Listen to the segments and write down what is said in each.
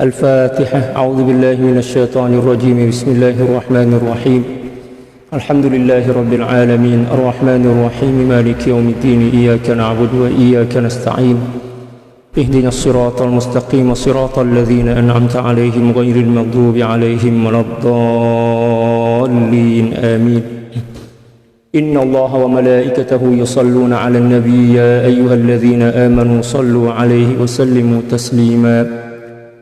الفاتحة. أعوذ بالله من الشيطان الرجيم. بسم الله الرحمن الرحيم. الحمد لله رب العالمين الرحمن الرحيم مالك يوم الدين إياك نعبد وإياك نستعين اهدنا الصراط المستقيم صراط الذين أنعمت عليهم غير المغضوب عليهم ولا الضالين آمين. إن الله وملائكته يصلون على النبي يا أيها الذين آمنوا صلوا عليه وسلموا تسليما.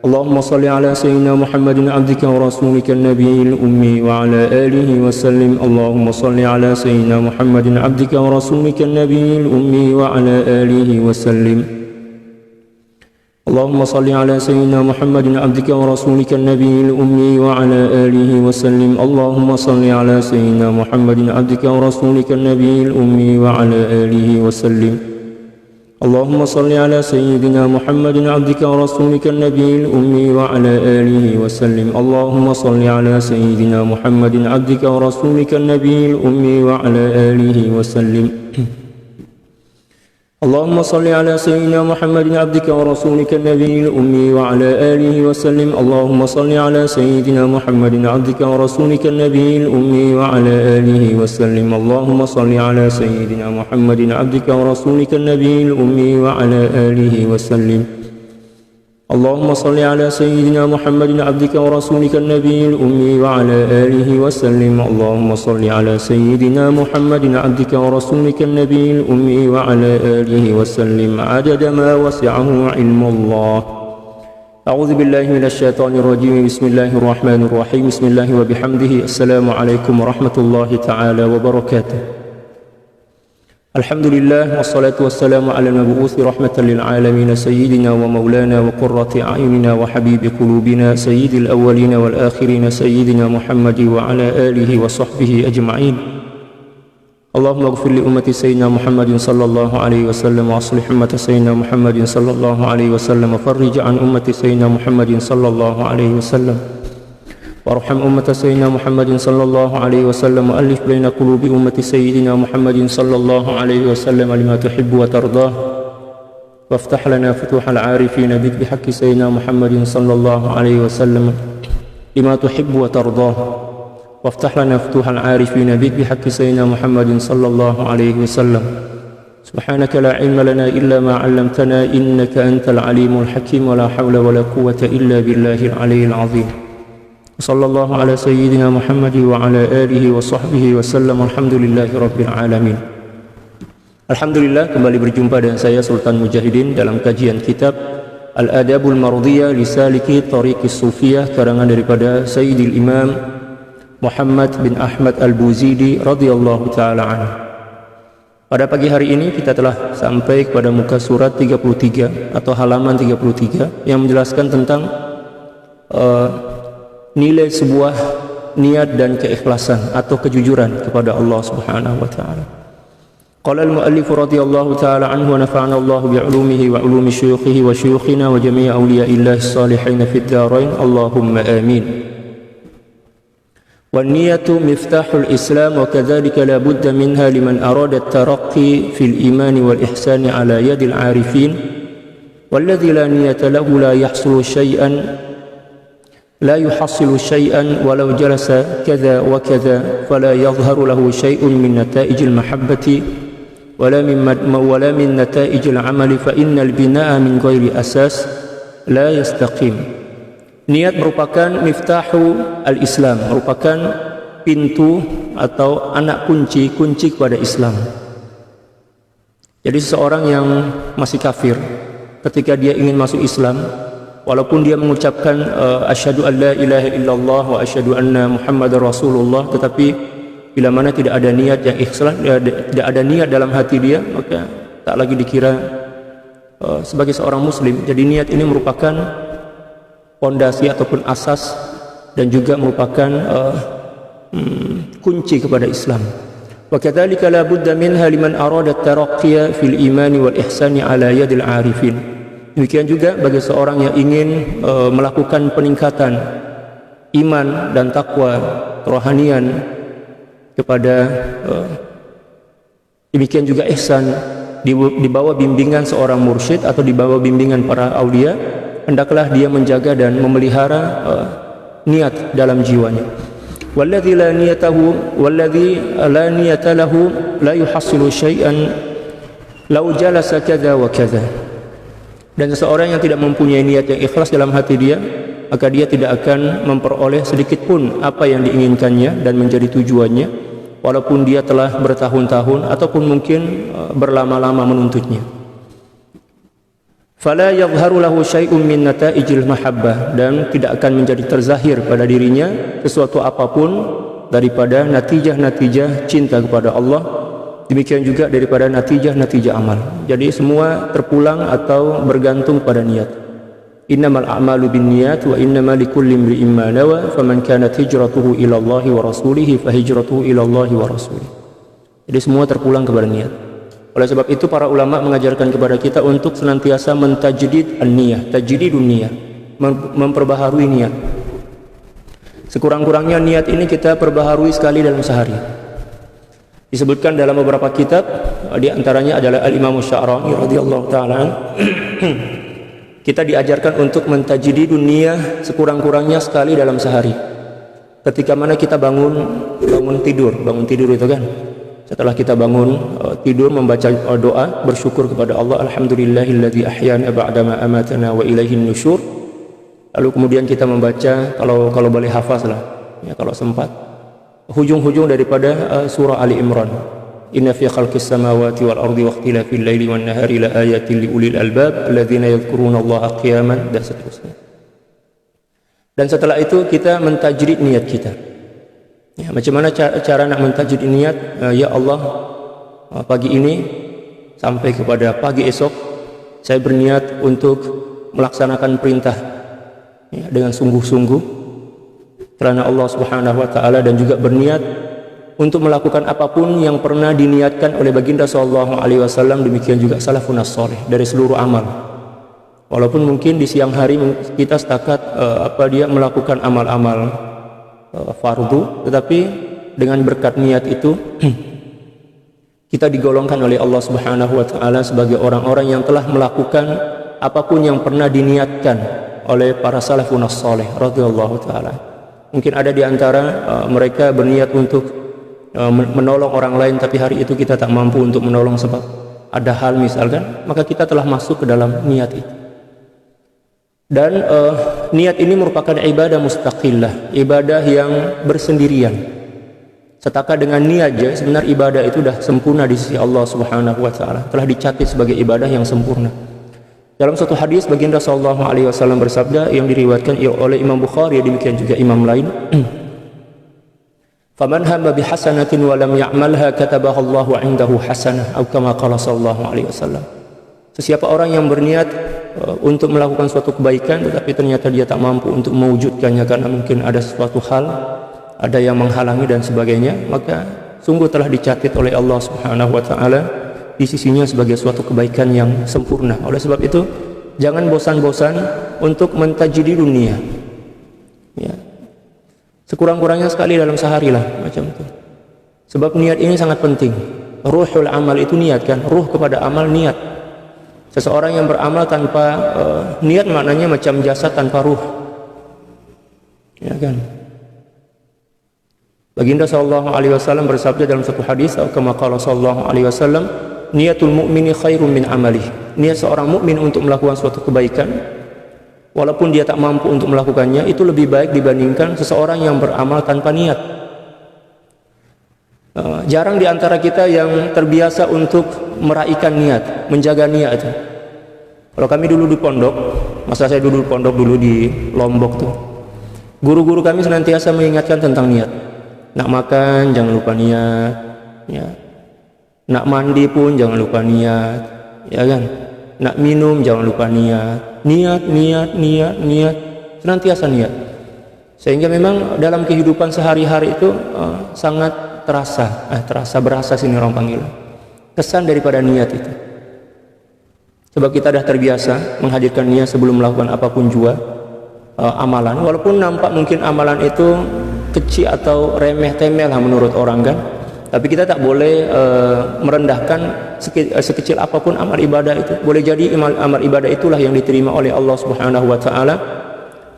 اللهم صل على سيدنا محمد عبدك ورسولك النبي الأمي وعلى آله وسلم. اللهم صل على سيدنا محمد عبدك ورسولك النبي الأمي وعلى آله وسلم. اللهم صل على سيدنا محمد عبدك ورسولك النبي الأمي وعلى آله وسلم. اللهم صل على سيدنا محمد عبدك ورسولك النبي الأمي وعلى آله وسلم. اللهم صل على سيدنا محمد عبدك ورسولك النبي الأمي وعلى آله وسلم. اللهم صل على سيدنا محمد عبدك ورسولك النبي الأمي وعلى آله وسلم. اللهم صل على سيدنا محمد عبدك ورسولك النبي الأمي وعلى آله وسلم. اللهم صل على سيدنا محمد عبدك ورسولك النبي الأمي وعلى آله وسلم. اللهم صل على سيدنا محمد عبدك ورسولك النبي الأمي وعلى آله وسلم. اللهم صل على سيدنا محمد عبدك ورسولك النبي الأمي وعلى آله وسلم. اللهم صل على سيدنا محمد عبدك ورسولك النبي الأمي وعلى آله وسلم عدد ما وسعه علم الله. أعوذ بالله من الشيطان الرجيم. بسم الله الرحمن الرحيم. بسم الله وبحمده. السلام عليكم ورحمة الله تعالى وبركاته. الحمد لله والصلاة والسلام على المبعوث رحمة للعالمين سيدنا ومولانا وقرة أعيننا وحبيب قلوبنا سيد الأولين والآخرين سيدنا محمد وعلى آله وصحبه أجمعين. اللهم اغفر لأمة سيدنا محمد صلى الله عليه وسلم وأصلح أمة سيدنا محمد صلى الله عليه وسلم وفرج عن أمة سيدنا محمد صلى الله عليه وسلم وارحم أمة سيدنا محمد صلى الله عليه وسلم وألف بين قلوب أمة سيدنا محمد صلى الله عليه وسلم لما تحب وترضاه وافتح لنا فتوح العارفين بك بحق سيدنا محمد صلى الله عليه وسلم لما تحب وترضاه وافتح لنا فتوح العارفين بك بحق سيدنا محمد صلى الله عليه وسلم. سبحانك لا علم لنا إلا ما علمتنا إنك أنت العليم الحكيم ولا حول ولا قوة إلا بالله العلي العظيم. صلى الله على سيدنا محمد وعلى آله وصحبه وسلم. Alhamdulillahi Rabbil Alamin. Alhamdulillah, kembali berjumpa dengan saya Sultan Mujahidin dalam kajian kitab Al-Adabul Mardiyah li Saliki Tariqis Sufiyah karangan daripada Sayyidil Imam Muhammad bin Ahmad Al-Buzidi radhiyallahu ta'ala anhu. Pada pagi hari ini kita telah sampai kepada muka surat 33 atau halaman 33 yang menjelaskan tentang nilai sebuah niat dan keikhlasan atau kejujuran kepada Allah Subhanahu wa taala. Qala al-muallif radhiyallahu taala anhu wa nafa'ana Allah bi'ulumihi wa 'ulumi syuyukhihi wa syuyukhina wa jami' awliya'illahi shalihin fid dharain. Allahumma amin. Wan niyatu miftahul Islam wa kadzalika la budda minha liman arada at-taraqqi fil iman wal ihsan ala yadil 'arifin. Walladzi la niyata lahu la yahsulu syai'an لا يحصل شيئا ولو جلس كذا وكذا فلا يظهر له شيء من نتائج المحبة ولا من نتائج العمل فإن البناء من غير أساس لا يستقيم. Niat merupakan miftahu al-Islam, merupakan pintu atau anak kunci kepada Islam. Jadi seseorang yang masih kafir ketika dia ingin masuk Islam, walaupun dia mengucapkan asyhadu an la ilaha illallah wa asyhadu anna muhammadar rasulullah, tetapi bila mana tidak ada niat yang ikhlas, tidak ada niat dalam hati dia, maka tak lagi dikira sebagai seorang muslim. Jadi niat ini merupakan pondasi ataupun asas dan juga merupakan kunci kepada Islam. Wa kadzalika la budda minha liman arada at-taraqqiya fil iman wal ihsani ala yadil 'arifin. Demikian juga bagi seorang yang ingin melakukan peningkatan iman dan takwa kerohanian kepada demikian juga ihsan di bawah bimbingan seorang mursyid atau di bawah bimbingan para aulia, hendaklah dia menjaga dan memelihara niat dalam jiwanya. Walladzi la niyata lahu la yuhassilu syai'an law jalasa kadza wa kadza. Dan seseorang yang tidak mempunyai niat yang ikhlas dalam hati dia, maka dia tidak akan memperoleh sedikit pun apa yang diinginkannya dan menjadi tujuannya, walaupun dia telah bertahun-tahun ataupun mungkin berlama-lama menuntutnya. Fala yadhharu lahu syai'un min nata'ijil mahabbah, dan tidak akan menjadi terzahir pada dirinya sesuatu apapun daripada natijah-natijah cinta kepada Allah, demikian juga daripada natijah-natijah amal. Jadi semua terpulang atau bergantung pada niat. Innamal a'malu binniyat wa innamal likulli imri'in ma nawa, faman kanat hijratuhu ila Allah wa rasulih fa hijratuhu ila Allah wa rasulih. Jadi semua terpulang kepada niat. Oleh sebab itu para ulama mengajarkan kepada kita untuk senantiasa mentajdid an-niyah, tajdidun niyah, memperbaharui niat. Sekurang-kurangnya niat ini kita perbaharui sekali dalam sehari. Disebutkan dalam beberapa kitab, di antaranya adalah Al-Imam Sya'rani radhiyallahu taala kita diajarkan untuk mentajdidun niyah sekurang-kurangnya sekali dalam sehari. Ketika mana kita bangun tidur itu kan. Setelah kita bangun tidur, membaca doa bersyukur kepada Allah, alhamdulillahilladzi ahyana ba'dama amatana wa ilaihin nusyur. Lalu kemudian kita membaca, kalau boleh hafaz lah ya, kalau sempat, hujung-hujung daripada surah Ali Imran. Inna fi khalqis samawati wal ardi wa ikhtilafil laili wan nahari la ayatin li ulil albab alladzina yadhkuruna Allaha qiyaman, dan seterusnya. Dan setelah itu kita mentajdid niat kita. Ya, macam mana cara nak mentajdid niat? Ya Allah, pagi ini sampai kepada pagi esok saya berniat untuk melaksanakan perintah ya, dengan sungguh-sungguh karena Allah Subhanahu wa taala, dan juga berniat untuk melakukan apapun yang pernah diniatkan oleh baginda sallallahu alaihi wasallam, demikian juga salafun as-salih dari seluruh amal. Walaupun mungkin di siang hari kita setakat dia melakukan amal-amal fardu, tetapi dengan berkat niat itu kita digolongkan oleh Allah Subhanahu wa taala sebagai orang-orang yang telah melakukan apapun yang pernah diniatkan oleh para salafun as-salih radhiyallahu taala. Mungkin ada di antara mereka berniat untuk menolong orang lain, tapi hari itu kita tak mampu untuk menolong sebab ada hal misalkan, maka kita telah masuk ke dalam niat itu. Dan niat ini merupakan ibadah mustaqillah, ibadah yang bersendirian. Setakat dengan niat aja sebenarnya ibadah itu dah sempurna di sisi Allah Subhanahu wa taala, telah dicatat sebagai ibadah yang sempurna. Dalam satu hadis baginda sallallahu alaihi wasallam bersabda yang diriwayatkan oleh Imam Bukhari, demikian juga imam lain, faman hamma bihasanatin wa lam ya'malha katabaha Allahu 'indahu hasanah, atau kama qala sallallahu alaihi wasallam. Sesiapa orang yang berniat untuk melakukan suatu kebaikan tetapi ternyata dia tak mampu untuk mewujudkannya karena mungkin ada suatu hal, ada yang menghalangi dan sebagainya, maka sungguh telah dicatat oleh Allah Subhanahu wa taala di sisinya sebagai suatu kebaikan yang sempurna. Oleh sebab itu jangan bosan-bosan untuk mentajdidun niyah. Ya. Sekurang-kurangnya sekali dalam sehari lah macam itu. Sebab niat ini sangat penting. Ruhul amal itu niat kan, ruh kepada amal niat. Seseorang yang beramal tanpa niat maknanya macam jasad tanpa ruh. Ya kan? Baginda sallallahu alaihi wasallam bersabda dalam satu hadis, kama qala sallallahu alaihi wasallam, niatul mu'mini khairum min amalih. Niat seorang mukmin untuk melakukan suatu kebaikan walaupun dia tak mampu untuk melakukannya, itu lebih baik dibandingkan seseorang yang beramal tanpa niat. Jarang di antara kita yang terbiasa untuk meraihkan niat, menjaga niat itu. Kalau kami dulu di pondok, masa saya dulu di pondok dulu di Lombok tuh, guru-guru kami senantiasa mengingatkan tentang niat. Nak makan jangan lupa niat, ya. Nak mandi pun jangan lupa niat, ya kan? Nak minum jangan lupa niat. Niat, senantiasa niat. Sehingga memang dalam kehidupan sehari-hari itu sangat berasa sini orang panggil kesan daripada niat itu. Sebab kita dah terbiasa menghadirkan niat sebelum melakukan apapun juga amalan, walaupun nampak mungkin amalan itu kecil atau remeh-temeh lah menurut orang kan, Tapi kita tak boleh merendahkan sekecil apapun amal ibadah itu. Boleh jadi amal ibadah itulah yang diterima oleh Allah Subhanahu wa taala,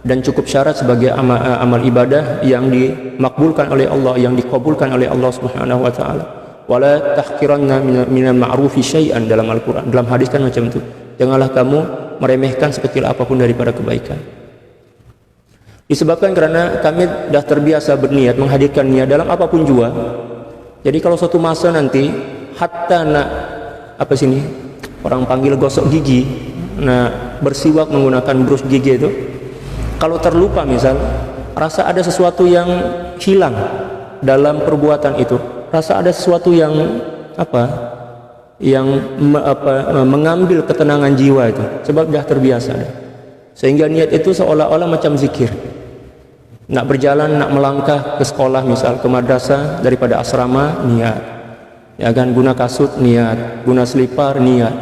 dan cukup syarat sebagai amal ibadah yang dimakbulkan oleh Allah, yang dikabulkan oleh Allah Subhanahu wa taala. Wala tahqiranna minal ma'rufi syai'an, dalam Al-Qur'an. Dalam hadis kan macam itu. Janganlah kamu meremehkan sekecil apapun daripada kebaikan. Disebabkan karena kami dah terbiasa berniat menghadirkan niat dalam apapun jua. Jadi kalau suatu masa nanti hatta nak orang panggil gosok gigi, bersiwak menggunakan brush gigi itu, kalau terlupa misal, rasa ada sesuatu yang hilang dalam perbuatan itu, rasa ada sesuatu yang mengambil ketenangan jiwa itu, sebab dah terbiasa. Sehingga niat itu seolah-olah macam zikir. Nak berjalan, nak melangkah ke sekolah misal, ke madrasah, daripada asrama, niat. Ya kan, guna kasut, niat, guna selipar, niat,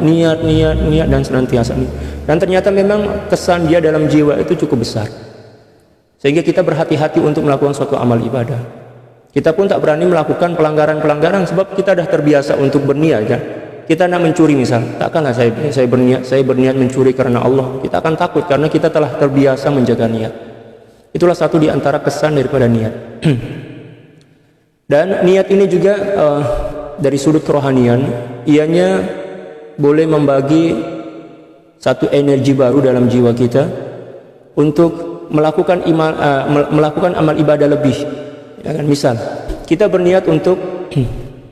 dan senantiasa niat. Dan ternyata memang kesan dia dalam jiwa itu cukup besar. Sehingga kita berhati-hati untuk melakukan suatu amal ibadah. Kita pun tak berani melakukan pelanggaran-pelanggaran sebab kita dah terbiasa untuk berniat kan. Kita nak mencuri misal, takkanlah saya berniat mencuri karena Allah. Kita akan takut karena kita telah terbiasa menjaga niat. Itulah satu di antara kesan daripada niat. Dan niat ini juga dari sudut kerohanian, ianya boleh membagi satu energi baru dalam jiwa kita untuk melakukan amal ibadah lebih. Ya kan? Misal kita berniat untuk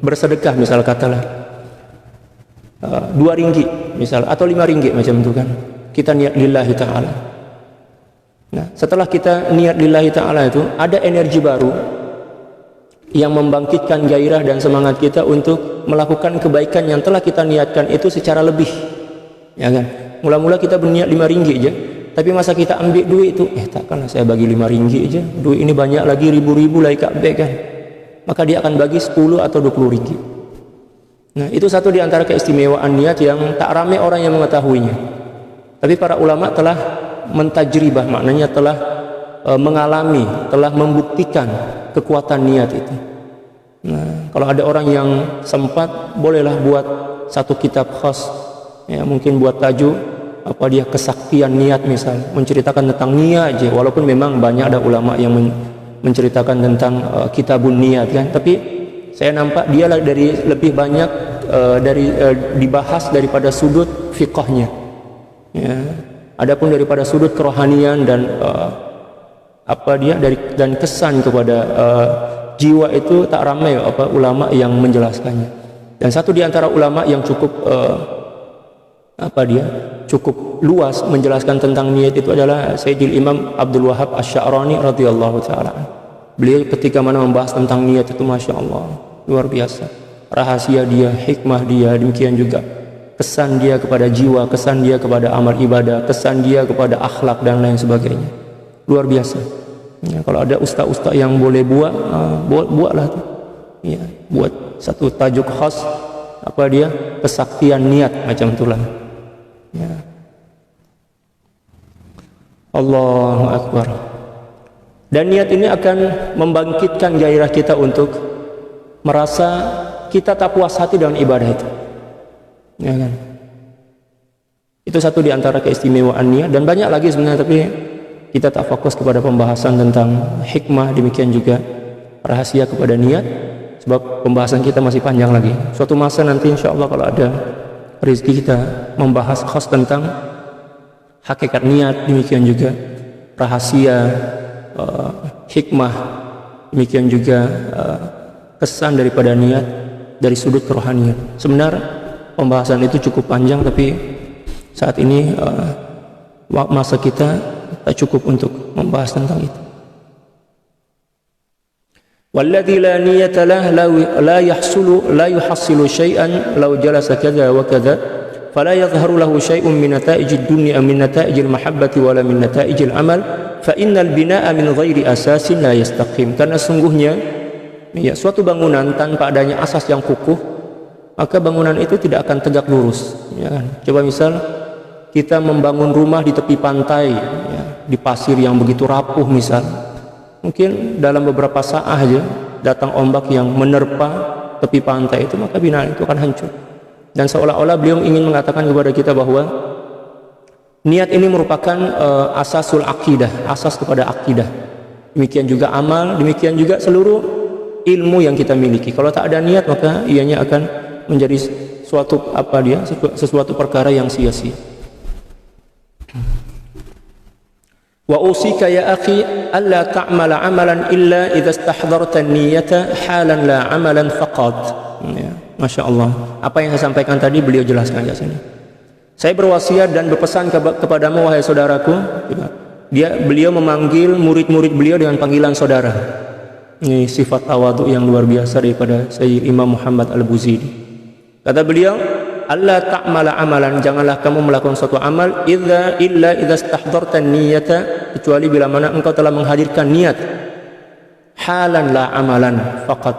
bersedekah, misal katalah 2 ringgit misal, atau 5 ringgit macam itu kan, kita niat lillahi ta'ala. Nah, setelah kita niat lillahi ta'ala itu, ada energi baru yang membangkitkan gairah dan semangat kita untuk melakukan kebaikan yang telah kita niatkan itu secara lebih. Ya kan? Mula-mula kita berniat 5 ringgit aja, tapi masa kita ambil duit itu, takkanlah saya bagi 5 ringgit aja, duit ini banyak lagi ribu-ribu lagi kat beg kan. Maka dia akan bagi 10 atau 20 ringgit. Nah, itu satu di antara keistimewaan niat yang tak ramai orang yang mengetahuinya. Tapi para ulama telah mentajribah, maknanya telah mengalami, telah membuktikan kekuatan niat itu. Nah, kalau ada orang yang sempat, bolehlah buat satu kitab khas, ya, mungkin buat tajuk kesaktian niat misal, menceritakan tentang niat aja, walaupun memang banyak ada ulama yang menceritakan tentang kitabun niat kan, tapi saya nampak dia dari lebih banyak dibahas daripada sudut fiqhnya. Ya. Adapun daripada sudut kerohanian dan dan kesan kepada jiwa itu tak ramai ulama yang menjelaskannya. Dan satu di antara ulama yang cukup cukup luas menjelaskan tentang niat itu adalah Sayyidil Imam Abdul Wahhab Asy-Sya'rani radhiyallahu taala. Beliau ketika mana membahas tentang niat itu, masya Allah, luar biasa. Rahasia dia, hikmah dia, demikian juga kesan dia kepada jiwa, kesan dia kepada amal ibadah, kesan dia kepada akhlak dan lain sebagainya. Luar biasa. Ya, kalau ada ustaz-ustaz yang boleh buatlah tuh. Ya, buat satu tajuk khas kesaktian niat macam itulah. Ya. Allahu Akbar. Dan niat ini akan membangkitkan gairah kita untuk merasa kita tak puas hati dengan ibadah itu. Ya kan? Itu satu di antara keistimewaan niat, dan banyak lagi sebenarnya, tapi kita tak fokus kepada pembahasan tentang hikmah, demikian juga rahasia kepada niat, sebab pembahasan kita masih panjang lagi. Suatu masa nanti insya Allah kalau ada rezeki kita membahas khas tentang hakikat niat, demikian juga rahasia, hikmah, demikian juga kesan daripada niat dari sudut kerohanian. Sebenarnya pembahasan itu cukup panjang, tapi saat ini masa kita tak cukup untuk membahas tentang itu. Walladzi la niyata lahu la yuhassilu syai'an law jalasa kadza wa kadza fala yadhharu lahu syai'un min nata'ijid dunya min nata'ijil mahabbati wala min nata'ijil amal fa innal binaa'a min ghairi asasin la yastaqim. Karena sungguhnya ya, suatu bangunan tanpa adanya asas yang kukuh, maka bangunan itu tidak akan tegak lurus. Ya kan? Coba misal kita membangun rumah di tepi pantai, ya, di pasir yang begitu rapuh misal, mungkin dalam beberapa saat aja datang ombak yang menerpa tepi pantai itu, maka binaan itu akan hancur. Dan seolah-olah beliau ingin mengatakan kepada kita bahwa niat ini merupakan asasul akidah, asas kepada akidah. Demikian juga amal, demikian juga seluruh ilmu yang kita miliki. Kalau tak ada niat, maka ianya akan menjadi sesuatu perkara yang sia-sia. Wa usika ya akhi alla ta'mala amalan illa idza istahdharta an-niyyata halan la amalan faqad. Ya, Masya Allah. Apa yang saya sampaikan tadi beliau jelaskan di sini. Saya berwasiat dan berpesan kepadamu wahai saudaraku. Beliau memanggil murid-murid beliau dengan panggilan saudara. Ini sifat tawadhu yang luar biasa daripada Sayyid Imam Muhammad Al-Buziri. Kata beliau, Allah ta'mala amalan, janganlah kamu melakukan suatu amal illa idza istahdharta niyyata, kecuali bila mana engkau telah menghadirkan niat. Halan la amalan faqat,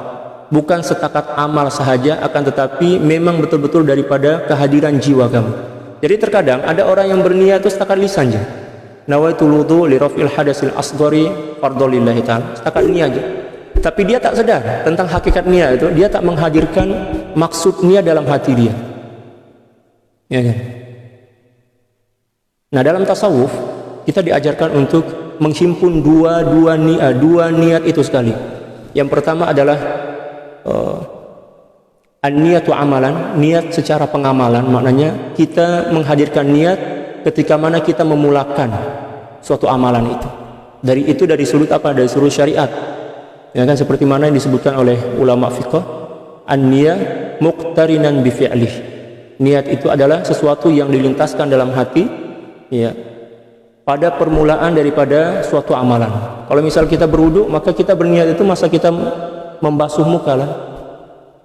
bukan setakat amal sahaja, akan tetapi memang betul-betul daripada kehadiran jiwa kamu. Jadi terkadang ada orang yang berniat itu setakat lisan saja. Nawaitul wudu li raf'il hadasil asghari fardhu lillahi ta'ala, setakat niat aja. Tapi dia tak sadar tentang hakikat niat itu, dia tak menghadirkan maksud niat dalam hati dia. Ya kan? Nah, dalam tasawuf kita diajarkan untuk menghimpun dua niat itu sekali. Yang pertama adalah an-niyatu amalan, niat secara pengamalan, maknanya kita menghadirkan niat ketika mana kita memulakan suatu amalan itu. Dari sudut apa? Dari sudut syariat. Ya kan, seperti mana yang disebutkan oleh ulama fiqh, an-niyah muqtarinan bi fi'lih. Niat itu adalah sesuatu yang dilintaskan dalam hati, ya, pada permulaan daripada suatu amalan. Kalau misal kita berwudu, maka kita berniat itu masa kita membasuh muka lah.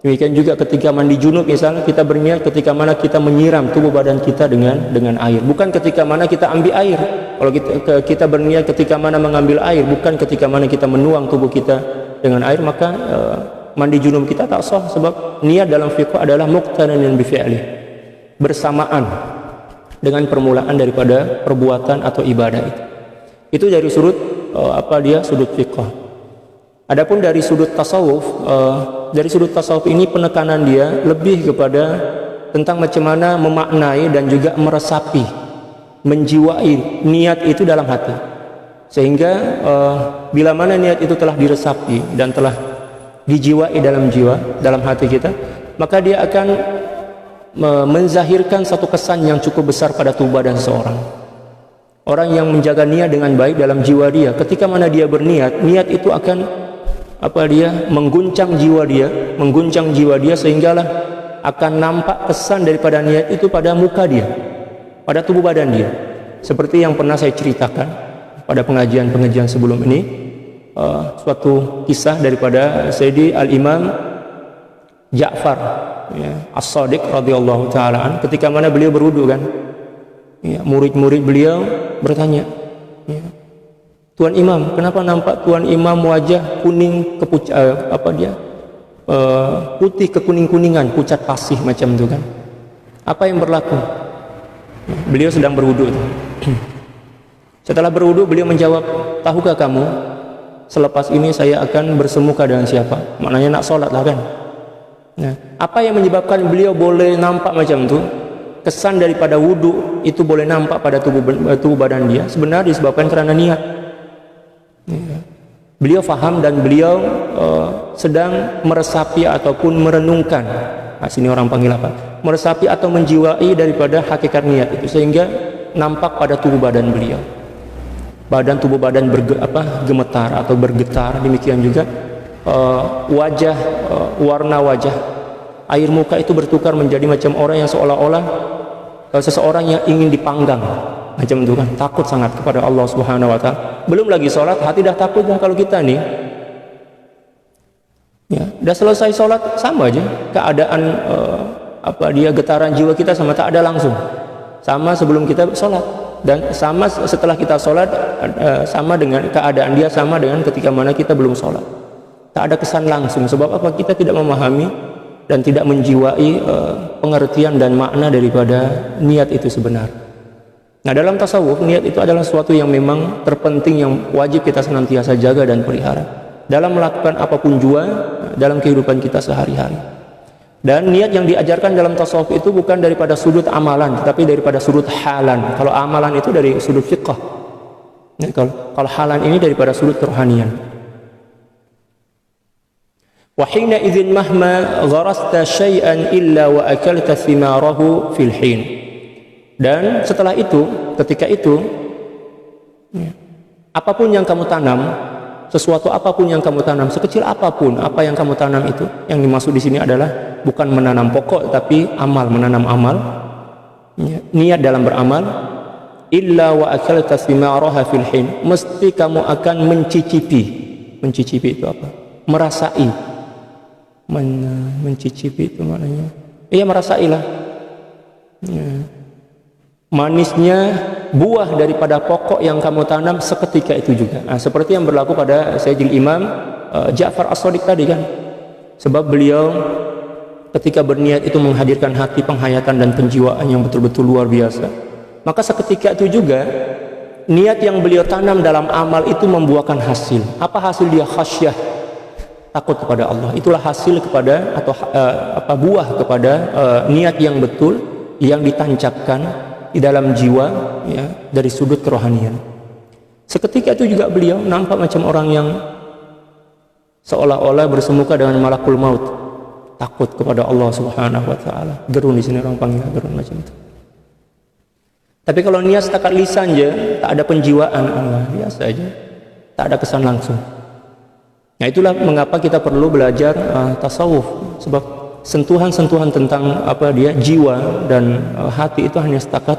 Demikian juga ketika mandi junub, misalnya kita berniat ketika mana kita menyiram tubuh badan kita dengan air, bukan ketika mana kita ambil air. Kalau kita berniat ketika mana mengambil air, bukan ketika mana kita menuang tubuh kita dengan air, maka mandi junub kita tak sah, sebab niat dalam fiqh adalah muqtarinan bi fi'lih, bersamaan dengan permulaan daripada perbuatan atau ibadah itu. Itu dari sudut sudut fiqh. Adapun dari sudut tasawuf, ini penekanan dia lebih kepada tentang macam mana memaknai dan juga meresapi, menjiwai niat itu dalam hati. Sehingga bila mana niat itu telah diresapi dan telah dijiwai dalam hati kita, maka dia akan menzahirkan satu kesan yang cukup besar pada tubuh badan seseorang. Orang yang menjaga niat dengan baik dalam jiwa dia, ketika mana dia berniat, niat itu akan mengguncang jiwa dia, sehinggalah akan nampak kesan daripada niat itu pada muka dia, pada tubuh badan dia. Seperti yang pernah saya ceritakan pada pengajian sebelum ini, suatu kisah daripada Sayyidi Al-Imam Ja'far, ya, As-Shadiq radhiyallahu ta'ala, ketika mana beliau berwudu kan, ya, murid-murid beliau bertanya, ya, Tuan Imam, kenapa nampak Tuan Imam wajah kuning putih kekuning-kuningan, pucat pasih macam itu kan? Apa yang berlaku? Beliau sedang berwudu. Setelah berwudu beliau menjawab, tahukah kamu selepas ini saya akan bersemuka dengan siapa? Maknanya nak solat lah kan? Nah, apa yang menyebabkan beliau boleh nampak macam itu? Kesan daripada wudu itu boleh nampak pada tubuh badan dia, sebenarnya disebabkan karena niat. Ya. Beliau faham dan beliau sedang meresapi ataupun merenungkan. Nah, sini orang panggil apa? Meresapi atau menjiwai daripada hakikat niat itu, sehingga nampak pada tubuh badan beliau. Tubuh badan gemetar atau bergetar. Demikian juga warna wajah, air muka itu bertukar menjadi macam orang yang seolah-olah seseorang yang ingin dipanggang. Macam itu kan, takut sangat kepada Allah Subhanahu wa ta'ala. Belum lagi sholat, hati dah takut dah. Kalau kita nih, ya, dah selesai sholat sama aja keadaan getaran jiwa kita sama tak ada langsung, sama sebelum kita sholat, dan sama setelah kita sholat, sama dengan keadaan dia sama dengan ketika mana kita belum sholat. Tak ada kesan langsung. Sebab apa? Kita tidak memahami dan tidak menjiwai pengertian dan makna daripada niat itu sebenarnya. Nah, dalam tasawuf, niat itu adalah sesuatu yang memang terpenting, yang wajib kita senantiasa jaga dan pelihara. dalam melakukan apapun jua dalam kehidupan kita sehari-hari. Dan niat yang diajarkan dalam tasawuf itu bukan daripada sudut amalan, tetapi daripada sudut halan. Kalau amalan itu dari sudut fiqh. Ya, kalau halan ini daripada sudut kerohanian. Wa hina idzin mahma gharasta syai'an illa wa akalta thimarahu fil hin. Dan setelah itu, ketika itu, ya, apapun yang kamu tanam, sesuatu apapun yang kamu tanam, sekecil apapun apa yang kamu tanam itu, yang dimaksud di sini adalah bukan menanam pokok tapi amal, menanam amal, ya, niat dalam beramal. Illa wa akalta thimaraha fil hin, mesti kamu akan mencicipi. Mencicipi itu apa? Merasai. Mencicipi itu maknanya, iya merasailah, ya, manisnya buah daripada pokok yang kamu tanam seketika itu juga. Nah, seperti yang berlaku pada Sayyidil Imam Ja'far As-Shadiq tadi kan, sebab beliau ketika berniat itu menghadirkan hati penghayatan dan penjiwaan yang betul-betul luar biasa, maka seketika itu juga niat yang beliau tanam dalam amal itu membuahkan hasil. Apa hasil dia? Khasyah, takut kepada Allah. Itulah hasil kepada atau buah kepada niat yang betul yang ditancapkan di dalam jiwa, ya, dari sudut kerohanian. Seketika itu juga beliau nampak macam orang yang seolah-olah bersemuka dengan malakul maut, takut kepada Allah Subhanahu wa taala. Gerun di sini orang panggil gerun macam itu. Tapi kalau niat setakat lisan aja, tak ada penjiwaan Allah, biasa aja, tak ada kesan langsung. Nah, itulah mengapa kita perlu belajar tasawuf, sebab sentuhan-sentuhan tentang apa dia jiwa dan hati itu hanya setakat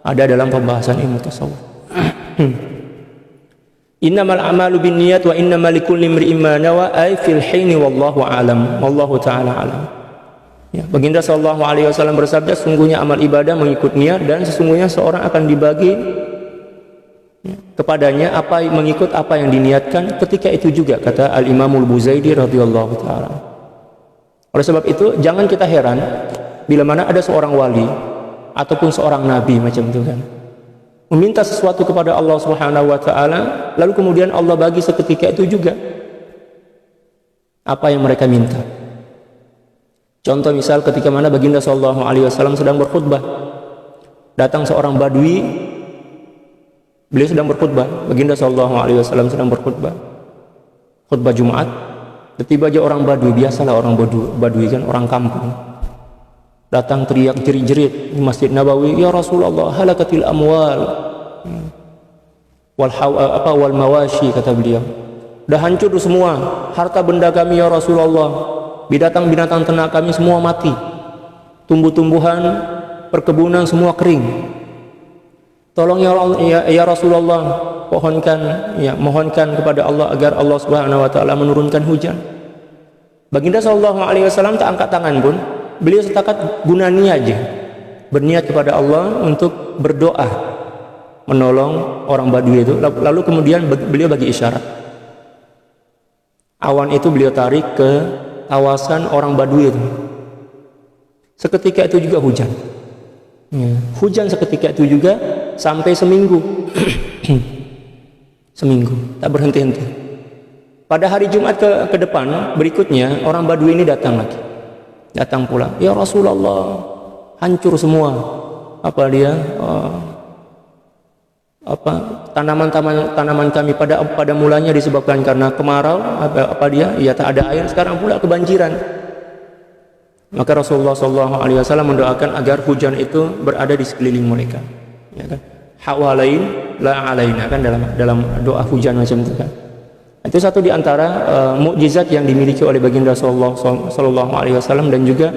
ada dalam pembahasan ilmu tasawuf. Innamal a'malu binniyat wa innamal likulli imri'in ma nawa ay fil hini wallahu a'lam. Wallahu ta'ala a'lam. Ya, Baginda sallallahu alaihi wasallam bersabda, sungguhnya amal ibadah mengikut niat, dan sesungguhnya seorang akan dibagi kepadanya apa mengikut apa yang diniatkan ketika itu juga, kata Al-Imamul Buzaidi radhiyallahu taala. Oleh sebab itu jangan kita heran bila mana ada seorang wali ataupun seorang nabi macam itu kan, meminta sesuatu kepada Allah Subhanahu wa taala, lalu kemudian Allah bagi seketika itu juga apa yang mereka minta. Contoh misal ketika mana Baginda sallallahu alaihi wasallam sedang berkhutbah, datang seorang badui. Beliau sedang berkhutbah, Baginda sallallahu alaihi wasallam sedang berkhutbah, khutbah Jumat. Tiba aja orang badui, biasalah orang badui kan, orang kampung, datang teriak jerit-jerit di Masjid Nabawi, ya Rasulullah, halakatil amwal wal mawashi, kata beliau, dah hancur semua harta benda kami ya Rasulullah, binatang-binatang ternak kami semua mati, tumbuh-tumbuhan perkebunan semua kering. Tolong ya Rasulullah, mohonkan kepada Allah agar Allah Subhanahu wa taala menurunkan hujan. Baginda sallallahu alaihi wasallam tak angkat tangan pun, beliau setakat guna niat aja, berniat kepada Allah untuk berdoa menolong orang Badui itu. Lalu kemudian beliau bagi isyarat. Awan itu beliau tarik ke kawasan orang Badui itu. Seketika itu juga hujan. Hujan seketika itu juga sampai seminggu. Seminggu, tak berhenti-henti. Pada hari Jumat ke depan berikutnya, orang Badui ini datang lagi, datang pula, ya Rasulullah, hancur semua tanaman kami pada mulanya disebabkan karena kemarau, tak ada air, sekarang pula kebanjiran. Maka Rasulullah SAW mendoakan agar hujan itu berada di sekeliling mereka, ya kan? Hawalain la alaina, kan dalam doa hujan macam itu kan. Itu satu di antara mukjizat yang dimiliki oleh Baginda sallallahu alaihi wasallam, dan juga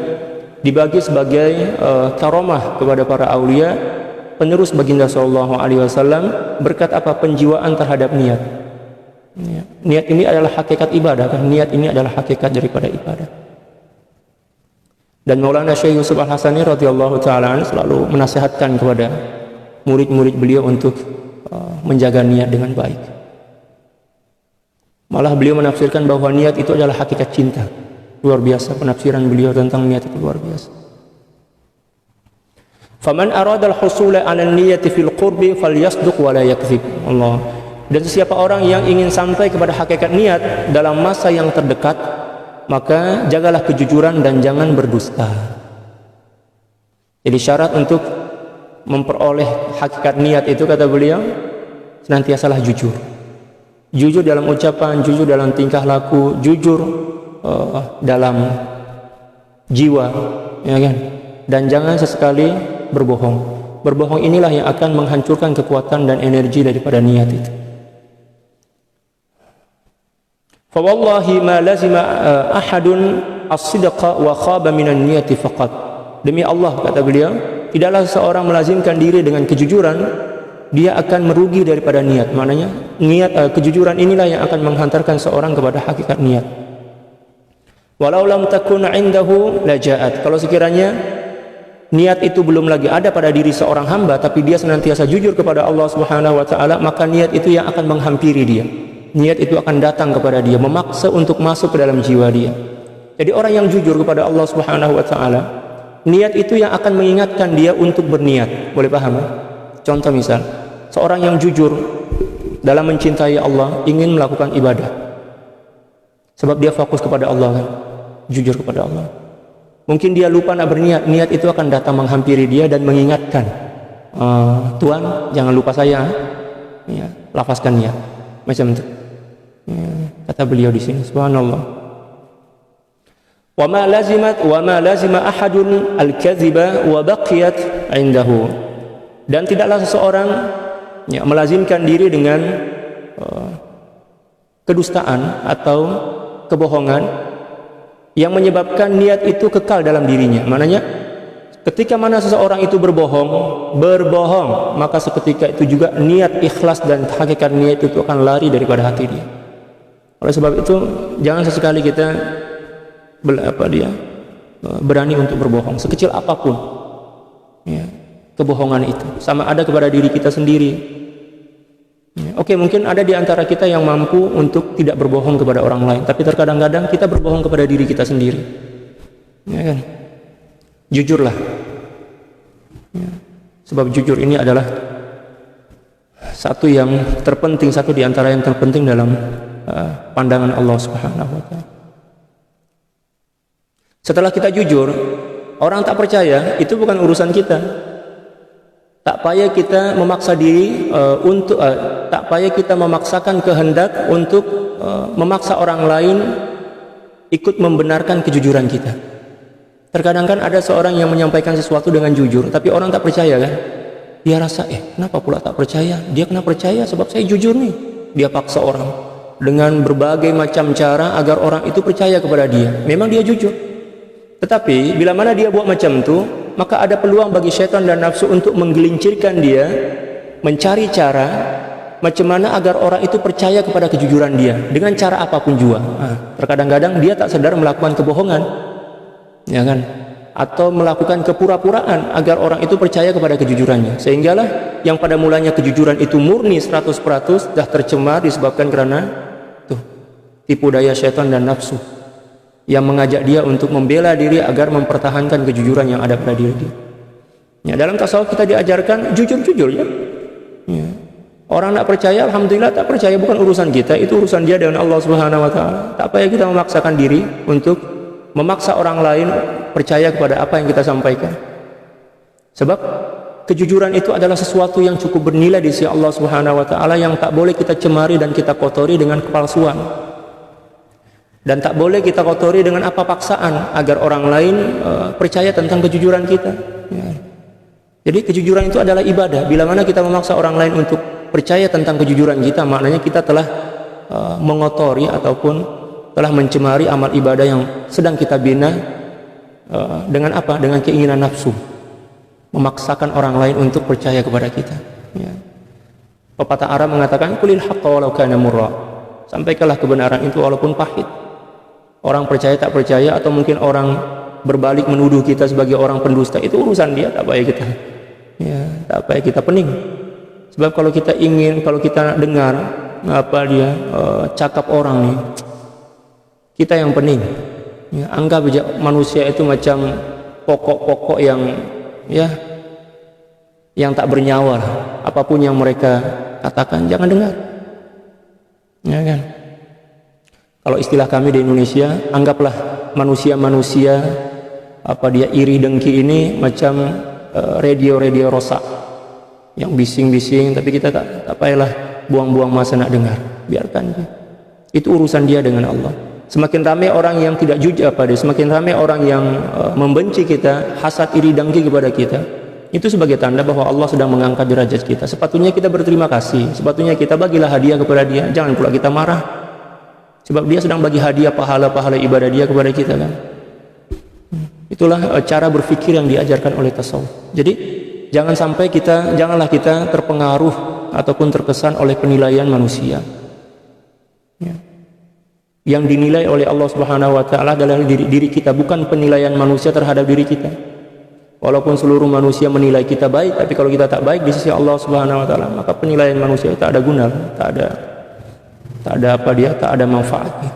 dibagi sebagai karomah kepada para aulia penerus Baginda sallallahu alaihi wasallam berkat apa? Penjiwaan terhadap niat. Ya. Niat ini adalah hakikat ibadah kan? Niat ini adalah hakikat daripada ibadah. Dan Maulana Syekh Yusuf Al-Hasani radhiyallahu ta'ala selalu menasihatkan kepada murid-murid beliau untuk menjaga niat dengan baik. Malah beliau menafsirkan bahwa niat itu adalah hakikat cinta. Luar biasa penafsiran beliau tentang niat itu, luar biasa. Faman arada al-husula 'ala an-niyyati fil qurbi falyasduq wa la yakdzib. Allah. Dan siapa orang yang ingin sampai kepada hakikat niat dalam masa yang terdekat, maka jagalah kejujuran dan jangan berdusta. Jadi syarat untuk memperoleh hakikat niat itu, kata beliau, senantiasalah jujur. Jujur dalam ucapan, jujur dalam tingkah laku, jujur dalam jiwa, ya kan? Dan jangan sesekali berbohong. Berbohong inilah yang akan menghancurkan kekuatan dan energi daripada niat itu. Fa wallahi ma lazima ahadun as-sidqa wa khaba minan niyati faqat. Demi Allah, kata beliau, tidaklah seorang melazimkan diri dengan kejujuran, dia akan merugi daripada niat. Maknanya kejujuran inilah yang akan menghantarkan seorang kepada hakikat niat. Walau lam takun indahu laja'at. Kalau sekiranya niat itu belum lagi ada pada diri seorang hamba, tapi dia senantiasa jujur kepada Allah Subhanahu wa taala, maka niat itu yang akan menghampiri dia. Niat itu akan datang kepada dia, memaksa untuk masuk ke dalam jiwa dia. Jadi orang yang jujur kepada Allah Subhanahu wa taala, niat itu yang akan mengingatkan dia untuk berniat. Boleh paham? Contoh misal, seorang yang jujur dalam mencintai Allah, ingin melakukan ibadah. Sebab dia fokus kepada Allah kan? Jujur kepada Allah. Mungkin dia lupa nak berniat, niat itu akan datang menghampiri dia dan mengingatkan, Tuhan, jangan lupa saya. Ya, lafazkan niat. Macam itu. Ya, kata beliau di sini, subhanallah. Wa ma lazima ahadun al-kadhiba wa baqiyat indahu. Dan tidaklah seseorang melazimkan diri dengan kedustaan atau kebohongan yang menyebabkan niat itu kekal dalam dirinya. Maknanya ketika mana seseorang itu berbohong, maka seketika itu juga niat ikhlas dan hakikat niat itu akan lari daripada hati dia. Oleh sebab itu, jangan sesekali kita berani untuk berbohong, sekecil apapun ya, kebohongan itu, sama ada kepada diri kita sendiri. Ya, oke, mungkin ada di antara kita yang mampu untuk tidak berbohong kepada orang lain, tapi terkadang-kadang kita berbohong kepada diri kita sendiri. Ya kan? Jujurlah. Ya. Sebab jujur ini adalah satu yang terpenting, satu di antara yang terpenting dalam pandangan Allah Subhanahu wa taala. Setelah kita jujur, orang tak percaya, itu bukan urusan kita. Tak payah kita memaksa diri tak payah kita memaksakan kehendak untuk memaksa orang lain ikut membenarkan kejujuran kita. Terkadang kan ada seorang yang menyampaikan sesuatu dengan jujur, tapi orang tak percaya kan? Dia rasa, kenapa pula tak percaya? Dia kena percaya sebab saya jujur nih. Dia paksa orang dengan berbagai macam cara agar orang itu percaya kepada dia. Memang dia jujur. Tetapi bila mana dia buat macam itu, maka ada peluang bagi syaitan dan nafsu untuk menggelincirkan dia, mencari cara macam mana agar orang itu percaya kepada kejujuran dia dengan cara apapun juga. Terkadang-kadang dia tak sadar melakukan kebohongan, ya kan? Atau melakukan kepura-puraan agar orang itu percaya kepada kejujurannya. Sehinggalah yang pada mulanya kejujuran itu murni 100% dah tercemar disebabkan karena tipu daya syaitan dan nafsu yang mengajak dia untuk membela diri agar mempertahankan kejujuran yang ada pada diri dia. Ya, dalam tasawuf kita diajarkan jujur-jujur ya. Ya. Orang nak percaya, alhamdulillah, tak percaya bukan urusan kita, itu urusan dia dengan Allah Subhanahu wa taala. Tak payah kita memaksakan diri untuk memaksa orang lain percaya kepada apa yang kita sampaikan. Sebab kejujuran itu adalah sesuatu yang cukup bernilai di sisi Allah Subhanahu wa taala yang tak boleh kita cemari dan kita kotori dengan kepalsuan. Dan tak boleh kita kotori dengan apa paksaan agar orang lain percaya tentang kejujuran kita. Ya. Jadi kejujuran itu adalah ibadah. Bila mana kita memaksa orang lain untuk percaya tentang kejujuran kita, maknanya kita telah mengotori ataupun telah mencemari amal ibadah yang sedang kita bina dengan apa? Dengan keinginan nafsu, memaksakan orang lain untuk percaya kepada kita. Ya. Pepatah Arab mengatakan, "Qulil haqqa walau kana murra." Sampaikanlah kebenaran itu walaupun pahit. Orang percaya tak percaya, atau mungkin orang berbalik menuduh kita sebagai orang pendusta, itu urusan dia, tak payah kita. Ya, tak payah kita pening. Sebab kalau kita dengar apa dia cakap orang nih, kita yang pening. Ya, anggap aja manusia itu macam pokok-pokok yang tak bernyawa. Apapun yang mereka katakan jangan dengar. Ya kan? Kalau istilah kami di Indonesia, anggaplah manusia-manusia apa dia iri dengki ini macam radio-radio rosak yang bising-bising, tapi kita tak payahlah buang-buang masa nak dengar, biarkan dia. Itu urusan dia dengan Allah. Semakin ramai orang yang tidak jujur semakin ramai orang yang membenci kita, hasad iri dengki kepada kita, itu sebagai tanda bahwa Allah sedang mengangkat derajat kita. Sepatutnya kita berterima kasih, sepatutnya kita bagilah hadiah kepada dia, jangan pula kita marah. Sebab dia sedang bagi hadiah pahala-pahala ibadah dia kepada kita kan. Itulah cara berfikir yang diajarkan oleh tasawuf. Jadi janganlah kita terpengaruh ataupun terkesan oleh penilaian manusia. Ya. Yang dinilai oleh Allah Subhanahu wa taala adalah diri kita, bukan penilaian manusia terhadap diri kita. Walaupun seluruh manusia menilai kita baik, tapi kalau kita tak baik di sisi Allah Subhanahu wa taala, maka penilaian manusia itu tak ada guna, tak ada manfaatnya.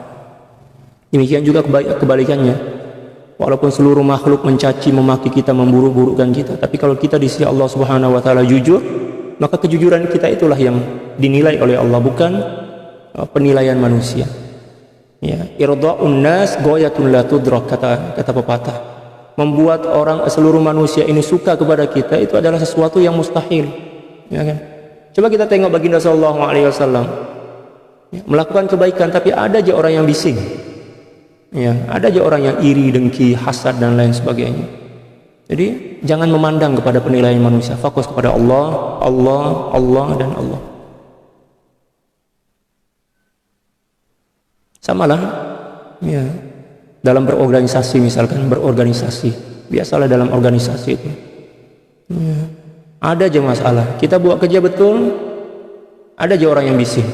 Demikian juga kebalikannya. Walaupun seluruh makhluk mencaci, memaki kita, memburuk-burukkan kita, tapi kalau kita di sisi Allah Subhanahu wa taala jujur, maka kejujuran kita itulah yang dinilai oleh Allah, bukan penilaian manusia. Ya, irda'un nas ghayatun la tudrak, kata pepatah. Membuat seluruh manusia ini suka kepada kita itu adalah sesuatu yang mustahil. Ya kan? Coba kita tengok baginda sallallahu alaihi wasallam. Ya, melakukan kebaikan tapi ada aja orang yang bising. Ya, ada aja orang yang iri, dengki, hasad dan lain sebagainya. Jadi jangan memandang kepada penilaian manusia, fokus kepada Allah, Allah, Allah dan Allah. Samalah ya, dalam berorganisasi, misalkan berorganisasi, biasalah dalam organisasi itu ya, ada aja masalah. Kita buat kerja betul, ada aja orang yang bising.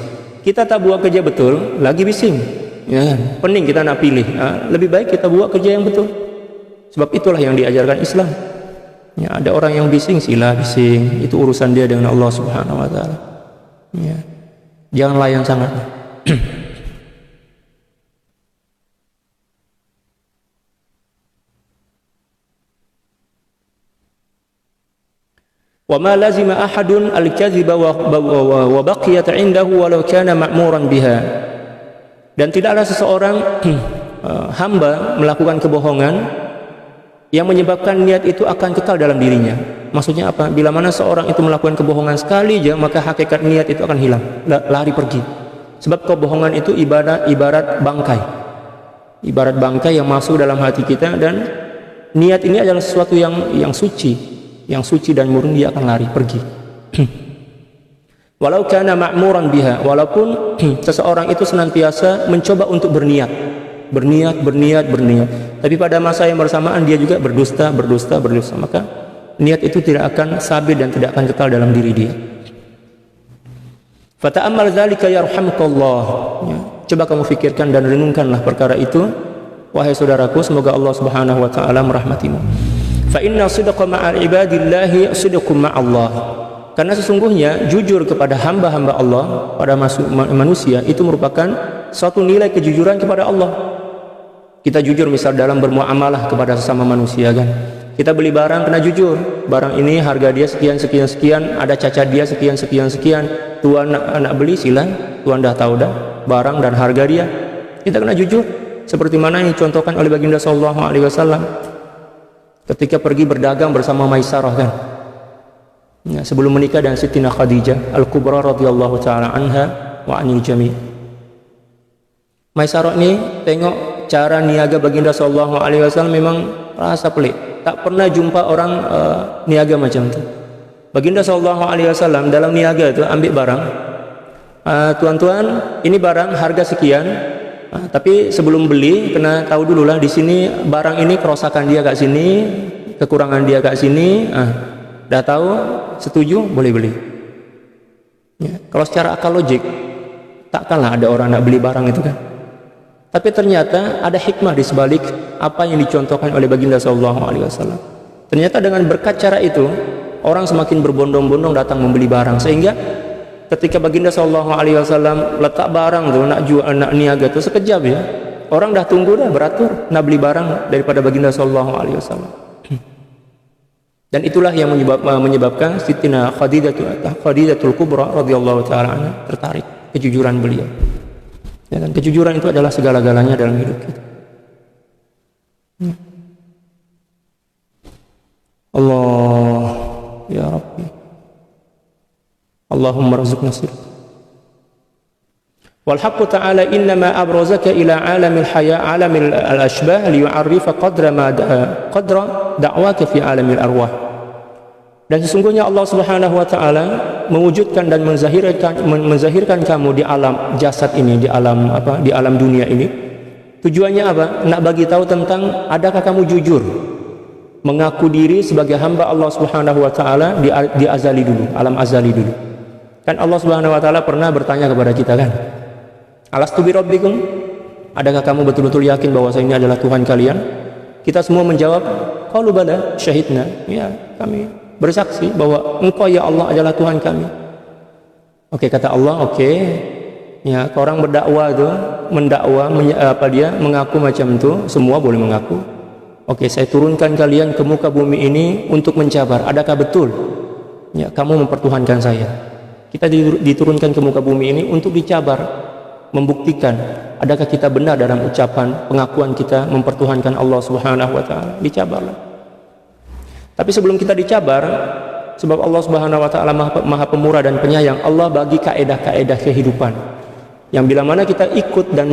Kita tak buat kerja betul, lagi bising. Ya, pening kita nak pilih. Lebih baik kita buat kerja yang betul. Sebab itulah yang diajarkan Islam. Ya, ada orang yang bising, sila bising. Itu urusan dia dengan Allah Subhanahu wa taala. Ya. Jangan layan sangat. Wa ma lazima ahadun al-kadhiba wa baqiyat 'indahu walau kana ma'muran biha. Dan tidaklah seseorang hamba melakukan kebohongan yang menyebabkan niat itu akan kekal dalam dirinya. Maksudnya apa? Bila mana seorang itu melakukan kebohongan sekali aja, maka hakikat niat itu akan hilang, lari pergi. Sebab kebohongan itu ibarat bangkai. Ibarat bangkai yang masuk dalam hati kita, dan niat ini adalah sesuatu yang suci dan murni, dia akan lari pergi. Walau kana ma'muran biha, walaupun seseorang itu senantiasa mencoba untuk berniat, tapi pada masa yang bersamaan dia juga berdusta, maka niat itu tidak akan sabit dan tidak akan kekal dalam diri dia. Fata'ammal dzalika yarhamukallah. Ya, coba kamu fikirkan dan renungkanlah perkara itu, wahai saudaraku, semoga Allah Subhanahu wa taala merahmatimu. Fa inna sidqa ma'al ibadillahi sidqum ma'allah. Karena sesungguhnya jujur kepada hamba-hamba Allah, pada manusia, itu merupakan suatu nilai kejujuran kepada Allah. Kita jujur misal dalam bermuamalah kepada sesama manusia kan. Kita beli barang kena jujur. Barang ini harga dia sekian, ada cacat dia sekian. Tuan nak beli silang, tuan dah tahu dah barang dan harga dia. Kita kena jujur. Seperti mana yang dicontohkan oleh baginda sallallahu alaihi wasallam ketika pergi berdagang bersama Maisarah kan. Ya, sebelum menikah dengan Siti Khadijah Al-Kubra radhiyallahu taala anha wa anil jami'. Maisarah ini tengok cara niaga baginda sallallahu alaihi wasallam, memang rasa pelik. Tak pernah jumpa orang niaga macam itu. Baginda sallallahu alaihi wasallam dalam niaga itu ambil barang, tuan-tuan ini barang harga sekian, tapi sebelum beli kena tahu dululah di sini barang ini kerosakan dia kat sini, kekurangan dia kat sini. Dah tahu, setuju, boleh beli. Ya, kalau secara akal logik, takkanlah ada orang nak beli barang itu kan. Tapi ternyata ada hikmah di sebalik apa yang dicontohkan oleh baginda sallallahu alaihi wasallam. Ternyata dengan berkat cara itu, orang semakin berbondong-bondong datang membeli barang, sehingga ketika baginda sallallahu alaihi wasallam letak barang tu, nak jual, nak niaga tu, sekejap ya, orang dah tunggu dah beratur nak beli barang daripada baginda sallallahu alaihi wasallam. Dan itulah yang menyebabkan Siti Khadijatul Kubra radhiyallahu taala anha tertarik kejujuran beliau. Ya kan? Kejujuran itu adalah segala-galanya dalam hidup kita. Allah ya Rabbi, Allahumma rzuqna sidq. Wal haqqu ta'ala innama abrazaka ila alamil haya alamil al-ashbah liyu'arrifa qadra da'waka fi alamil arwah. Dan sesungguhnya Allah Subhanahu wa taala mewujudkan dan menzahirkan kamu di alam jasad ini, di alam dunia ini. Tujuannya apa? Nak bagi tahu tentang adakah kamu jujur mengaku diri sebagai hamba Allah Subhanahu wa taala di azali dulu, alam azali dulu. Kan Allah Subhanahu wa taala pernah bertanya kepada kita kan, Alastu bi rabbikum? Adakah kamu betul-betul yakin bahwa ini adalah Tuhan kalian? Kita semua menjawab, qalu bala syahidna. Ya, kami bersaksi bahwa Engkau ya Allah adalah Tuhan kami. Oke, kata Allah, oke. Ya, orang berdakwah itu, mengaku macam itu, semua boleh mengaku. Oke, saya turunkan kalian ke muka bumi ini untuk mencabar. Adakah betul? Ya, kamu mempertuhankan saya. Kita diturunkan ke muka bumi ini untuk dicabar, membuktikan adakah kita benar dalam ucapan pengakuan kita mempertuhankan Allah Subhanahu wa taala. Dicabarlah. Tapi sebelum kita dicabar, sebab Allah Subhanahu wa taala Maha Pemurah dan Penyayang, Allah bagi kaedah-kaedah kehidupan yang bila mana kita ikut dan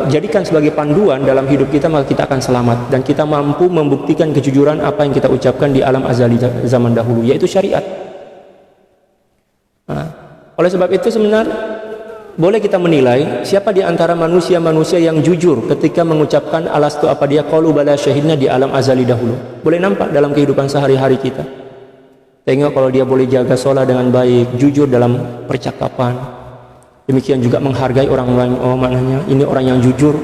jadikan sebagai panduan dalam hidup kita, maka kita akan selamat dan kita mampu membuktikan kejujuran apa yang kita ucapkan di alam azali zaman dahulu, yaitu syariat. Nah, oleh sebab itu sebenarnya boleh kita menilai siapa di antara manusia-manusia yang jujur ketika mengucapkan alastu apa dia qalu bala syahidna di alam azali dahulu. Boleh nampak dalam kehidupan sehari-hari kita. Tengok kalau dia boleh jaga sholat dengan baik, jujur dalam percakapan. Demikian juga menghargai orang lain. Oh, maknanya ini orang yang jujur,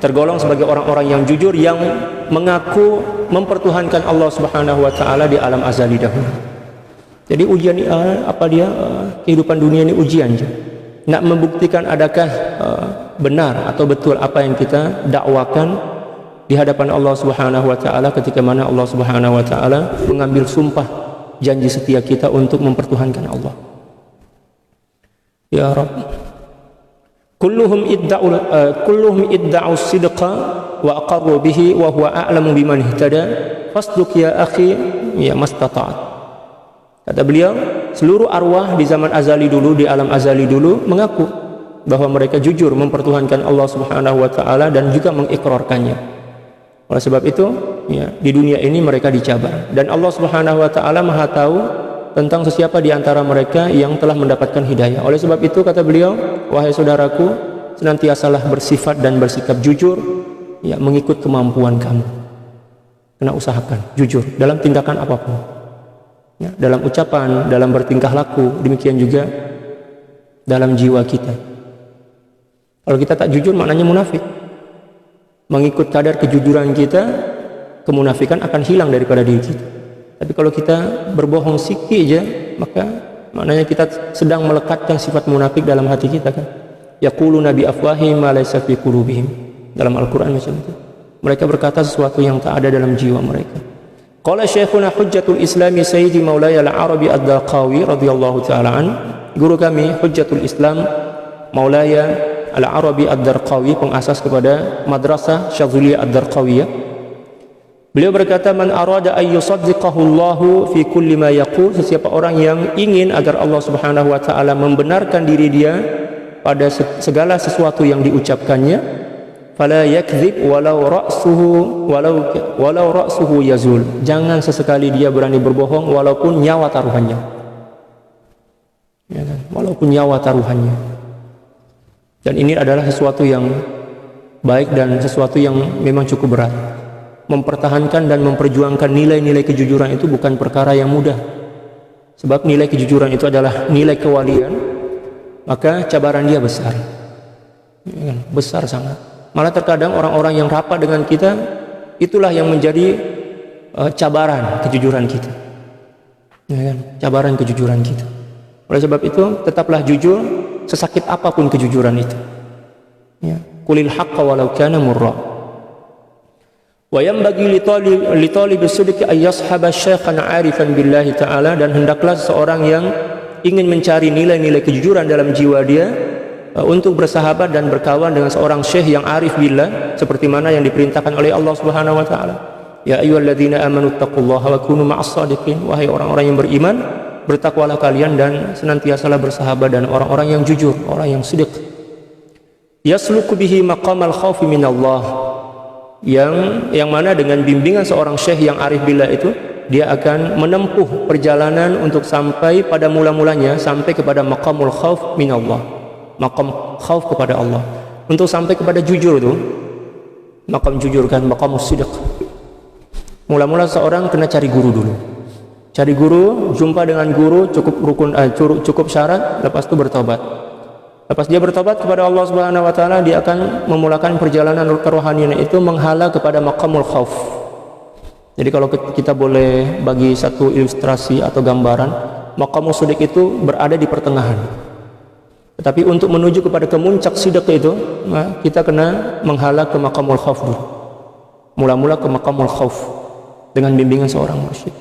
tergolong sebagai orang-orang yang jujur yang mengaku mempertuhankan Allah Subhanahu wa taala di alam azali dahulu. Jadi ujian kehidupan dunia ini ujian aja. Nak membuktikan adakah benar atau betul apa yang kita dakwakan di hadapan Allah Subhanahu wa taala ketika mana Allah Subhanahu wa taala mengambil sumpah janji setia kita untuk mempertuhankan Allah. Ya Rabb, kulluhum idda'u sidqa wa aqarru bihi wa huwa a'lamu biman ihtada fasduq ya akhi ya mastata'at. Kata beliau, seluruh arwah di zaman azali dulu, di alam azali dulu mengaku bahwa mereka jujur mempertuhankan Allah Subhanahu wa taala dan juga mengikrarkannya. Oleh sebab itu, ya, di dunia ini mereka dicabar dan Allah Subhanahu wa taala Maha tahu tentang sesiapa di antara mereka yang telah mendapatkan hidayah. Oleh sebab itu kata beliau, wahai saudaraku, senantiasalah bersifat dan bersikap jujur, ya, mengikut kemampuan kamu. Kena usahakan jujur dalam tindakan apapun. Ya, dalam ucapan, dalam bertingkah laku, demikian juga dalam jiwa kita. Kalau kita tak jujur maknanya munafik. Mengikut kadar kejujuran kita, kemunafikan akan hilang daripada diri kita. Tapi kalau kita berbohong sikit aja, maka maknanya kita sedang melekatkan sifat munafik dalam hati kita kan. Yaquluna bi afwahihim ma laysa fi qulubihim. Dalam Al-Qur'an macam itu. Mereka berkata sesuatu yang tak ada dalam jiwa mereka. Qala Syekhuna Hujjatul Islami Sayyidi Maulaya Al-Arabi Ad-Darqawi radhiyallahu ta'ala an, guru kami Hujjatul Islam Maulaya Al-Arabi Ad-Darqawi, pengasas kepada Madrasah Syadzuliyah Ad-Darqawiyah. Beliau berkata, man arada ay yusaddiqahu Allahu fi kulli ma yaqul, sesiapa orang yang ingin agar Allah Subhanahu wa taala membenarkan diri dia pada segala sesuatu yang diucapkannya, fala yakdzib walau ra'suhu yazul. Jangan sesekali dia berani berbohong walaupun nyawa taruhannya. Ya kan? Walaupun nyawa taruhannya. Dan ini adalah sesuatu yang baik dan sesuatu yang memang cukup berat. Mempertahankan dan memperjuangkan nilai-nilai kejujuran itu bukan perkara yang mudah. Sebab nilai kejujuran itu adalah nilai kewalian, maka cabaran dia besar. Ya kan? Besar sangat. Malah terkadang orang-orang yang rapat dengan kita, itulah yang menjadi cabaran kejujuran kita. Ya kan? Cabaran kejujuran kita. Oleh sebab itu, tetaplah jujur sesakit apapun kejujuran itu. Ya. Qulil haqqa walau kana murra. Wa yanbaghi li talibi sidqi ay yashhaba syaikhan 'arifan billahi ta'ala, dan hendaklah seorang yang ingin mencari nilai-nilai kejujuran dalam jiwa dia, untuk bersahabat dan berkawan dengan seorang syekh yang arif billah seperti mana yang diperintahkan oleh Allah Subhanahu wa taala. Ya ayyuhalladzina amanu taqullaha wa kunu ma'as shadiqin. Wahai orang-orang yang beriman, bertakwalah kalian dan senantiasalah bersahabat dan orang-orang yang jujur, orang yang sidq. Yasluku bihi maqamal khaufi minallah. Yang mana dengan bimbingan seorang syekh yang arif billah itu, dia akan menempuh perjalanan untuk sampai pada mula-mulanya sampai kepada maqamul khauf minallah. Maqam khauf kepada Allah. Untuk sampai kepada jujur itu, maqam jujur kan, maqamus sidq. Mula-mula seorang kena cari guru dulu. Cari guru, jumpa dengan guru, cukup syarat, lepas itu bertobat. Lepas dia bertobat kepada Allah Subhanahu wa taala, dia akan memulakan perjalanan kerohanian itu menghala kepada maqamul khauf. Jadi kalau kita boleh bagi satu ilustrasi atau gambaran, maqamus sidq itu berada di pertengahan. Tetapi untuk menuju kepada kemuncak sidq itu, kita kena menghala ke maqamul khauf dulu. Mula-mula ke maqamul khauf dengan bimbingan seorang mursyid.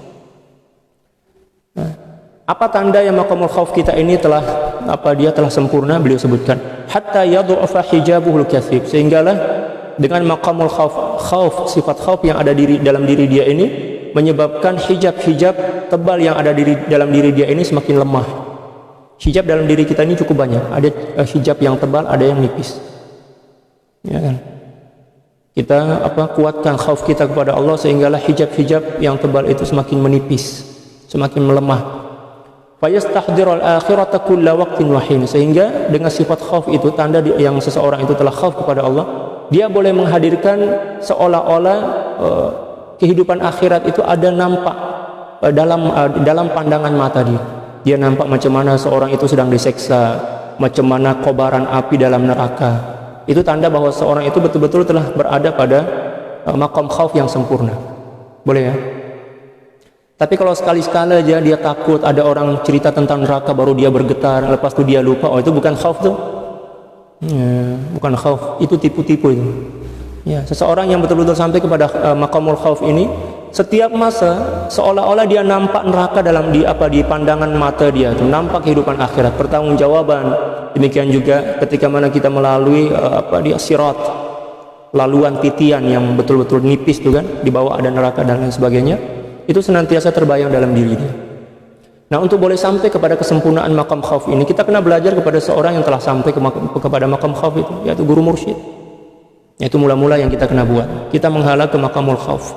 Apa tanda yang maqamul khauf kita ini telah sempurna? Beliau sebutkan hatta yadhu'afa hijabuhul kathib, sehinggalah dengan maqamul khauf sifat khauf yang ada dalam diri dia ini menyebabkan hijab-hijab tebal yang ada dalam diri dia ini semakin lemah. Hijab dalam diri kita ini cukup banyak. Ada hijab yang tebal, ada yang nipis. Ya kan? Kita kuatkan khauf kita kepada Allah sehinggalah hijab-hijab yang tebal itu semakin menipis, semakin melemah. Fayastahdhirul akhirata kulla waqtin wa hin, sehingga dengan sifat khauf itu, tanda yang seseorang itu telah khauf kepada Allah, dia boleh menghadirkan seolah-olah kehidupan akhirat itu ada nampak dalam pandangan mata dia. Dia nampak macam mana seorang itu sedang diseksa, macam mana kobaran api dalam neraka. Itu tanda bahwa seorang itu betul-betul telah berada pada maqam khauf yang sempurna. Boleh ya? Tapi kalau sekali-sekala aja dia takut ada orang cerita tentang neraka baru dia bergetar, lepas itu dia lupa, itu bukan khauf tuh. Ya, bukan khauf, itu tipu-tipu itu. Ya, seseorang yang betul-betul sampai kepada maqamul khauf ini, setiap masa seolah-olah dia nampak neraka di pandangan mata dia, itu nampak kehidupan akhirat, pertanggungjawaban. Demikian juga ketika mana kita melalui sirat, laluan titian yang betul-betul nipis itu kan, di bawah ada neraka dan lain sebagainya, itu senantiasa terbayang dalam diri dia. Nah, untuk boleh sampai kepada kesempurnaan maqam khauf ini, kita kena belajar kepada seorang yang telah sampai kepada maqam khauf itu, yaitu guru mursyid. Itu mula-mula yang kita kena buat. Kita menghala ke maqamul khauf.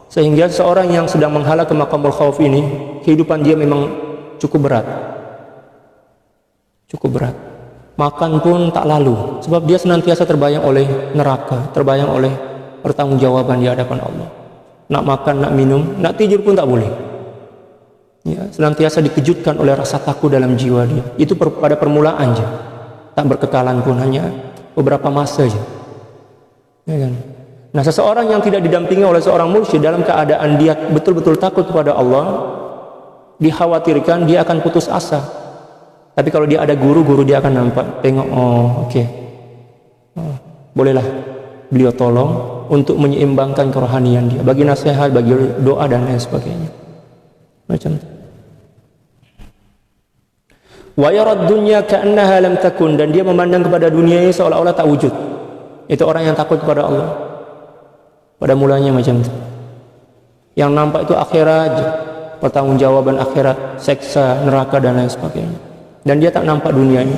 Sehingga seorang yang sedang menghala ke maqamul khauf ini, kehidupan dia memang cukup berat. Cukup berat. Makan pun tak lalu, sebab dia senantiasa terbayang oleh neraka, terbayang oleh pertanggungjawaban di hadapan Allah. Nak makan, nak minum, nak tidur pun tak boleh. Ya, senantiasa dikejutkan oleh rasa takut dalam jiwa dia. Itu pada permulaan saja. Tak berkekalan pun, hanya beberapa masa saja. Ya kan? Nah, seseorang yang tidak didampingi oleh seorang mursyid dalam keadaan dia betul-betul takut kepada Allah, dikhawatirkan dia akan putus asa. Tapi kalau dia ada guru dia akan nampak, tengok, oke. Bolehlah beliau tolong untuk menyeimbangkan kerohanian dia, bagi nasihat, bagi doa dan lain sebagainya. Macam itu. Wa yarad dunya ka'annaha lam takun, dan dia memandang kepada dunia ini seolah-olah tak wujud. Itu orang yang takut kepada Allah. Pada mulanya macam itu. Yang nampak itu akhirat, pertanggungjawaban akhirat, seksa, neraka dan lain sebagainya. Dan dia tak nampak dunia ini.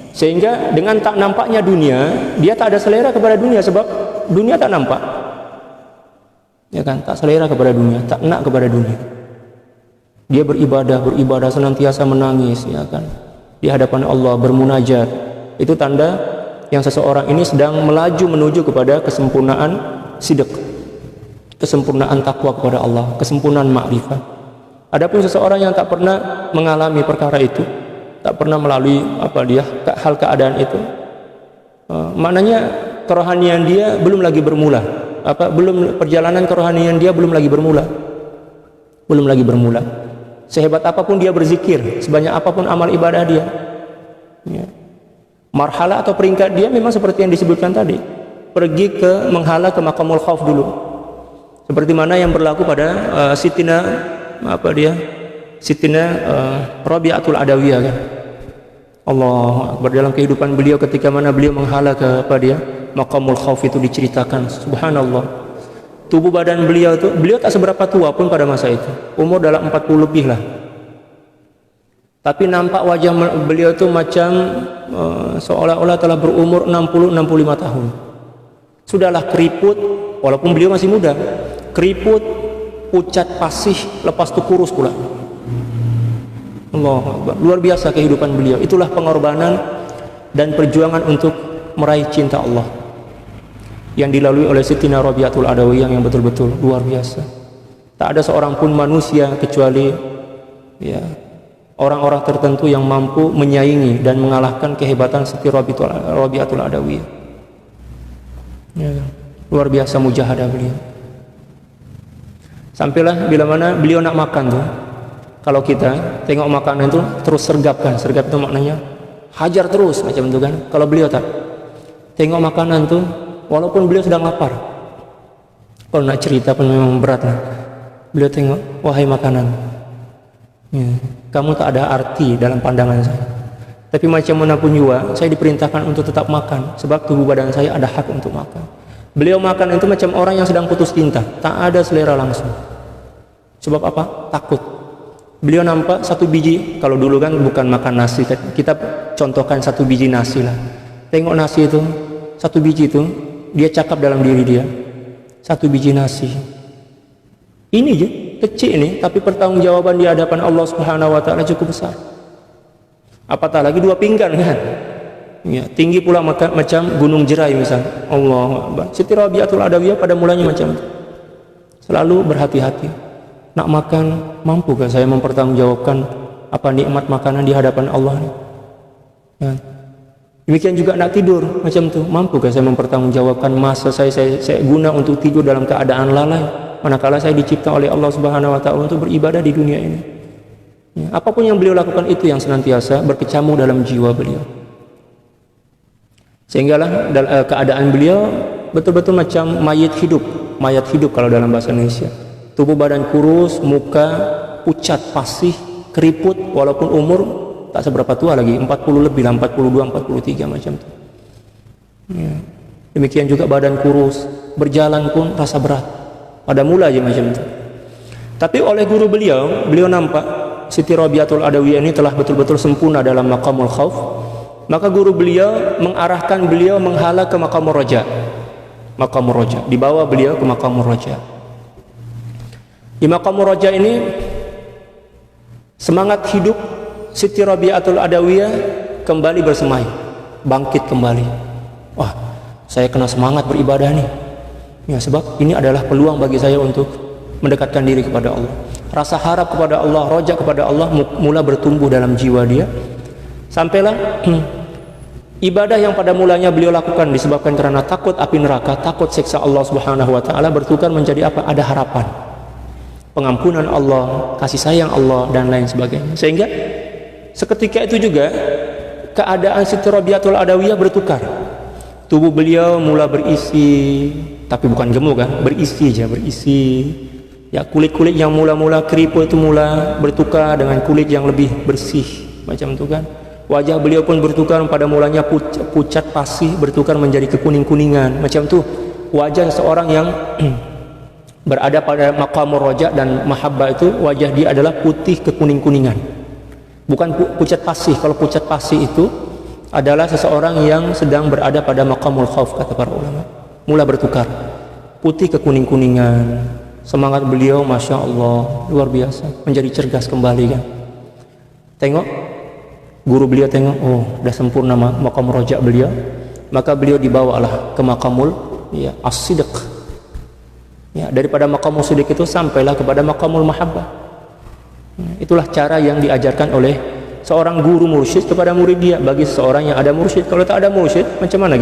Sehingga dengan tak nampaknya dunia, dia tak ada selera kepada dunia, sebab dunia tak nampak. Ya kan, tak selera kepada dunia, tak nak kepada dunia. Dia beribadah senantiasa menangis, ya kan, di hadapan Allah, bermunajat. Itu tanda yang seseorang ini sedang melaju menuju kepada kesempurnaan sidq, kesempurnaan takwa kepada Allah, kesempurnaan ma'rifat. Adapun seseorang yang tak pernah mengalami perkara itu, tak pernah melalui hal keadaan itu, maknanya kerohanian dia belum lagi bermula. Perjalanan kerohanian dia belum lagi bermula. Sehebat apapun dia berzikir, sebanyak apapun amal ibadah dia, ya, marhala atau peringkat dia memang seperti yang disebutkan tadi, pergi ke menghala ke maqamul khauf dulu, seperti mana yang berlaku pada Sitina Rabi'atul Adawiyah kan. Allah Akbar. Dalam kehidupan beliau ketika mana beliau menghala ke apa dia Maqamul Khauf itu diceritakan, subhanallah, tubuh badan beliau itu, beliau tak seberapa tua pun pada masa itu, umur dalam 40 lebih lah, tapi nampak wajah beliau itu macam seolah-olah telah berumur 60-65 tahun. Sudahlah keriput, walaupun beliau masih muda, keriput, pucat pasih, lepas itu kurus pula. Allah Akbar. Luar biasa kehidupan beliau. Itulah pengorbanan dan perjuangan untuk meraih cinta Allah yang dilalui oleh Siti Rabi'atul Adawiyah yang betul-betul luar biasa. Tak ada seorang pun manusia kecuali ya orang-orang tertentu yang mampu menyaingi dan mengalahkan kehebatan Siti Rabi'atul Adawiyah. Ya, luar biasa mujahadah beliau. Sampailah bila mana beliau nak makan tuh, kalau kita tengok makanan itu terus sergapkan. Sergap itu maknanya hajar terus macam itu kan. Kalau beliau tak, tengok makanan tuh walaupun beliau sedang lapar, kalau nak cerita pun memang berat lah. Beliau tengok, wahai makanan, ya, kamu tak ada arti dalam pandangan saya, tapi macam mana pun juga saya diperintahkan untuk tetap makan, sebab tubuh badan saya ada hak untuk makan. Beliau makan itu macam orang yang sedang putus cinta, tak ada selera langsung. Sebab apa? Takut. Beliau nampak satu biji, kalau dulu kan bukan makan nasi, kita contohkan satu biji nasi lah. Tengok nasi itu, satu biji itu, dia cakap dalam diri dia, satu biji nasi. Ini je, kecil ini, tapi pertanggungjawaban di hadapan Allah Subhanahu wa taala cukup besar. Apatah lagi 2 pinggan kan? Ya, tinggi pula macam gunung jerai misal. Allah Akbar. Siti Rabi'atul Adawiyah pada mulanya macam itu. Selalu berhati-hati. Nak makan, mampukah saya mempertanggungjawabkan apa nikmat makanan di hadapan Allah ini? Ya. Demikian juga nak tidur macam itu. Mampukah saya mempertanggungjawabkan masa saya guna untuk tidur dalam keadaan lalai, manakala saya dicipta oleh Allah Subhanahu wa taala untuk beribadah di dunia ini. Ya, apapun yang beliau lakukan itu yang senantiasa berkecamuk dalam jiwa beliau. Sehinggalah keadaan beliau betul-betul macam mayat hidup kalau dalam bahasa Indonesia. Tubuh badan kurus, muka pucat pasih, keriput, walaupun umur tak seberapa tua lagi, 40 lebih lah, 42, 43 macam itu. Ya. Demikian juga badan kurus, berjalan pun rasa berat. Pada mula aja macam itu. Tapi oleh guru beliau nampak Siti Rabi'atul Adawiyah ini telah betul-betul sempurna dalam Maqamul Khauf. Maka guru beliau mengarahkan beliau menghala ke Maqamur Raja. Maqamur Raja, dibawa beliau ke Maqamur Raja. Di Maqamur Raja ini semangat hidup Siti Rabi'atul Adawiyah kembali bersemai, bangkit kembali. Wah, saya kena semangat beribadah nih. Ya, sebab ini adalah peluang bagi saya untuk mendekatkan diri kepada Allah. Rasa harap kepada Allah, roja kepada Allah mula bertumbuh dalam jiwa dia. Sampailah ibadah yang pada mulanya beliau lakukan disebabkan karena takut api neraka, takut siksa Allah Subhanahu wa taala, bertukar menjadi apa? Ada harapan. Pengampunan Allah, kasih sayang Allah dan lain sebagainya. Sehingga seketika itu juga keadaan Siti Rabi'atul Adawiyah bertukar. Tubuh beliau mula berisi, tapi bukan gemuk kan, berisi. Ya, kulit-kulit yang mula-mula keriput itu mula bertukar dengan kulit yang lebih bersih macam itu kan. Wajah beliau pun bertukar, pada mulanya pucat pasih bertukar menjadi kekuning-kuningan macam tu. Wajah seorang yang berada pada Maqamur Raja dan mahabbah itu, wajah dia adalah putih kekuning-kuningan, bukan pucat pasih. Kalau pucat pasih itu adalah seseorang yang sedang berada pada Maqamul Khauf, kata para ulama. Mula bertukar, putih kekuning-kuningan. Semangat beliau Masya Allah luar biasa, menjadi cergas kembali kan. Tengok guru beliau, tengok, oh dah sempurna Maqamur Raja beliau, maka beliau dibawalah ke Maqamul As-Sidq. Ya, daripada Maqamul Sidq itu sampailah kepada Maqamul Mahabbah. Itulah cara yang diajarkan oleh seorang guru mursyid kepada murid dia. Bagi seseorang yang ada mursyid, kalau tak ada mursyid, macam mana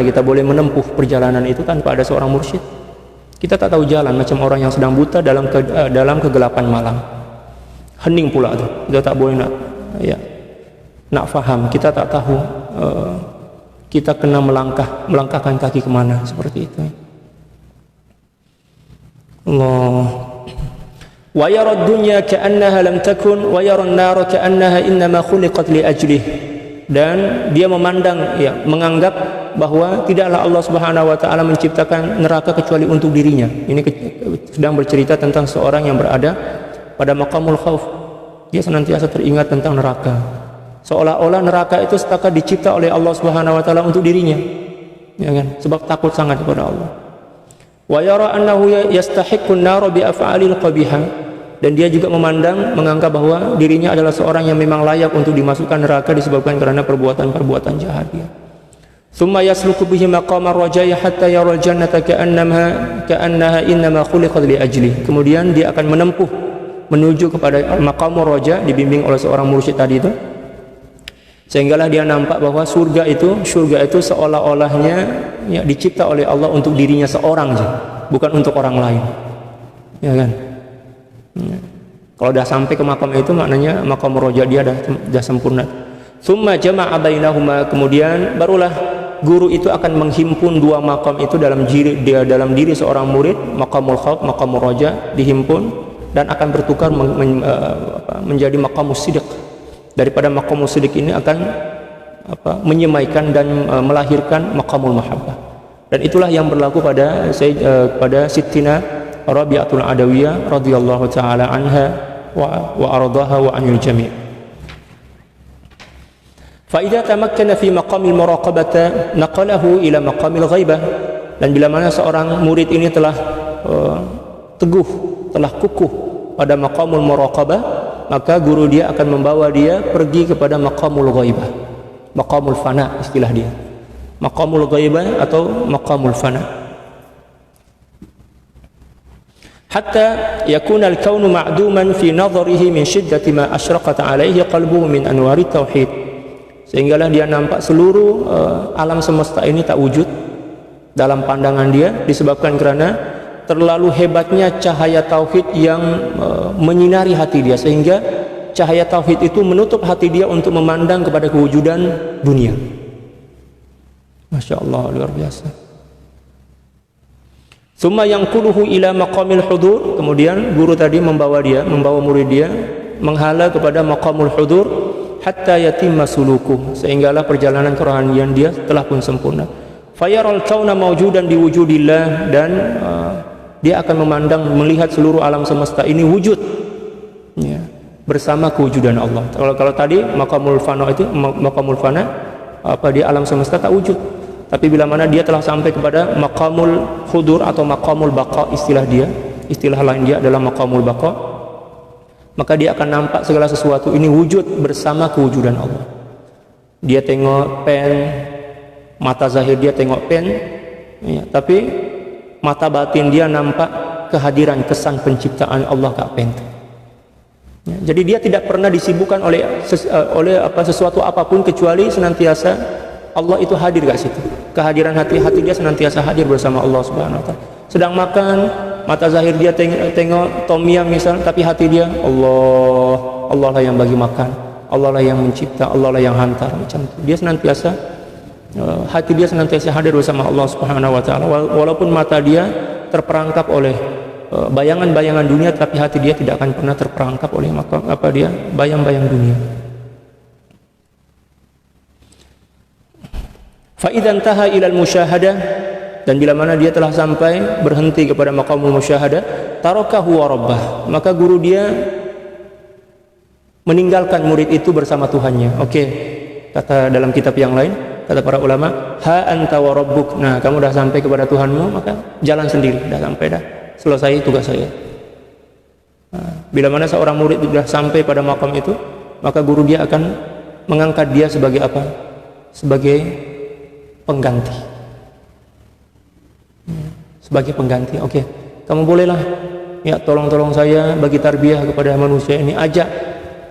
kita boleh menempuh perjalanan itu tanpa ada seorang mursyid? Kita tak tahu jalan, macam orang yang sedang buta dalam kegelapan malam. Hening pula tu, kita tak boleh nak faham. Kita tak tahu kita kena melangkahkan kaki kemana, seperti itu. Allah. Wa yara ad-dunya ka'annaha lam takun wa yara an-nara ka'annaha innama khuliqat li ajlih. Dan dia memandang, ya, menganggap bahwa tidaklah Allah Subhanahu wa taala menciptakan neraka kecuali untuk dirinya. Ini sedang bercerita tentang seorang yang berada pada maqamul khauf. Dia senantiasa teringat tentang neraka. Seolah-olah neraka itu setakat dicipta oleh Allah Subhanahu wa taala untuk dirinya. Ya kan? Sebab takut sangat kepada Allah. Wa yara annahu yastahiqqu an-nar bi af'alil qabihah. Dan dia juga memandang, menganggap bahwa dirinya adalah seorang yang memang layak untuk dimasukkan neraka disebabkan karena perbuatan-perbuatan jahat dia. Thumma yasluku bihi maqamar rajai hatta yara al-jannata ka'annaha innama khuliqat li ajli. Kemudian dia akan menempuh menuju kepada maqamur raja, dibimbing oleh seorang mursyid tadi itu, sehinggalah dia nampak bahwa surga itu seolah-olahnya, ya, dicipta oleh Allah untuk dirinya seorang saja, bukan untuk orang lain. Ya kan? Ya. Kalau dah sampai ke makam itu, maknanya makam roja dia dah sempurna. Tsumma jama'a bainahuma, kemudian barulah guru itu akan menghimpun dua makam itu dalam diri seorang murid. Maqamul khauf, maqamul roja dihimpun dan akan bertukar menjadi maqamus sidq. Daripada maqamus sidq ini akan menyemaikan dan melahirkan maqamul mahabbah. Dan itulah yang berlaku pada Sittina Rabi'atul Adawiyah radhiyallahu taala anha wa ardaha wa anil jami'. Fa idza tamakkana fi maqamil muraqabah naqalahu ila maqamil ghaibah. Dan bila mana seorang murid ini telah teguh, telah kukuh pada maqamul muraqabah, maka guru dia akan membawa dia pergi kepada maqamul ghaibah, maqamul fana istilah dia. Maqamul ghaibah atau maqamul fana. Hatta yakuna al-kaunu ma'duman fi nadharihi min shiddati ma asyraqat alaihi qalbuhu min anwari tauhid. Sehinggalah dia nampak seluruh alam semesta ini tak wujud dalam pandangan dia, disebabkan karena terlalu hebatnya cahaya tauhid yang menyinari hati dia, sehingga cahaya tauhid itu menutup hati dia untuk memandang kepada kewujudan dunia. Masya Allah, luar biasa. Summa yanquluhu ila maqamil hudur, kemudian guru tadi membawa murid dia menghala kepada maqamul hudur hatta yatimma sulukuh, sehinggalah perjalanan kerohanian dia telah pun sempurna. Fayaral kauna mawjudan biwujudillah, dan dia akan melihat seluruh alam semesta ini wujud, ya, bersama kewujudan Allah. Kalau tadi maqamul fana di alam semesta tak wujud. Tapi bila mana dia telah sampai kepada maqamul hudur atau maqamul baqa, istilah lain dia adalah maqamul baqa, maka dia akan nampak segala sesuatu ini wujud bersama kewujudan Allah. Dia tengok pen, mata zahir dia tengok pen, ya, tapi mata batin dia nampak kehadiran kesan penciptaan Allah kat pen. Ya, jadi dia tidak pernah disibukkan oleh sesuatu apapun kecuali senantiasa Allah itu hadir kat situ. Kehadiran hati dia senantiasa hadir bersama Allah Subhanahu wa taala. Sedang makan, mata zahir dia tengok tom yum misal, tapi hati dia Allah lah yang bagi makan, Allah lah yang mencipta, Allah lah yang hantar, macam itu. Dia senantiasa hati dia senantiasa hadir bersama Allah Subhanahu wa taala. Walaupun mata dia terperangkap oleh bayangan-bayangan dunia, tapi hati dia tidak akan pernah terperangkap oleh bayang-bayang dunia. Fa idza intaha ila al-musyahadah, dan bila mana dia telah sampai berhenti kepada maqamul musyahadah, tarakahu wa rabbah, maka guru dia meninggalkan murid itu bersama Tuhannya. Oke, kata dalam kitab yang lain, kata para ulama, ha anta wa rabbuk. Nah, kamu dah sampai kepada Tuhanmu, maka jalan sendiri, dah sampai dah. Selesai tugas saya. Nah, bila mana seorang murid sudah sampai pada maqam itu, maka guru dia akan mengangkat dia sebagai apa? Sebagai pengganti. Sebagai pengganti. Oke, kamu bolehlah, ya, tolong saya bagi tarbiyah kepada manusia ini, ajak,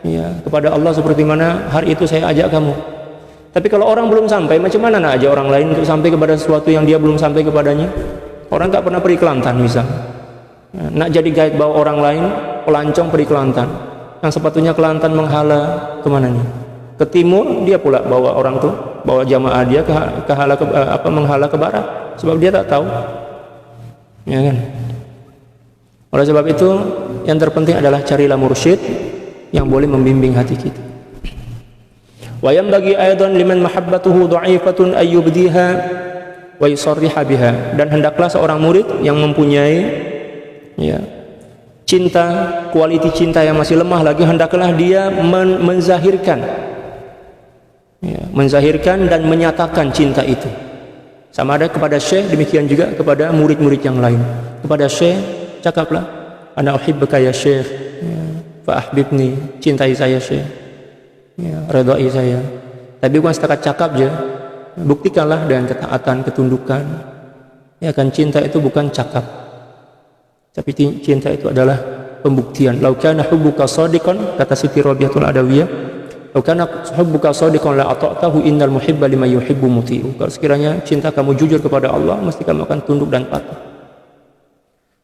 ya, kepada Allah seperti mana hari itu saya ajak kamu. Tapi kalau orang belum sampai, macam mana nak ajak orang lain untuk sampai kepada sesuatu yang dia belum sampai kepadanya? Orang tak pernah pergi Kelantan misalnya, ya, nak jadi guide bawa orang lain, pelancong pergi Kelantan, yang sepatutnya Kelantan menghala kemana nih? Ke timur, dia pula bawa orang tuh, bawa jamaah dia menghala ke barat, sebab dia tak tahu, ya kan? Oleh sebab itu, yang terpenting adalah carilah mursyid yang boleh membimbing hati kita. Wa yanbaghi aidan liman mahabbatuhu dha'ifatun ay yubdiha wa yusarriha biha. Dan hendaklah seorang murid yang mempunyai cinta, kualiti cinta yang masih lemah lagi, hendaklah dia menzahirkan dan menyatakan cinta itu. Sama ada kepada syekh, demikian juga kepada murid-murid yang lain. Kepada syekh, cakaplah, ana uhibbuka ya syekh, fa ahbibni, cintai saya syekh, redai saya. Tapi bukan setakat cakap aja, buktikanlah dengan ketaatan, ketundukan. Ya kan, cinta itu bukan cakap, tapi cinta itu adalah pembuktian. Lau kana hubbuka shadiqan, kata Siti Rabiatul Adawiyah, lau kana hubbuka shadiqan la ata'tahu innal muhibba liman yuhibbu muti'u. Kalau sekiranya cinta kamu jujur kepada Allah, mesti kamu akan tunduk dan patuh.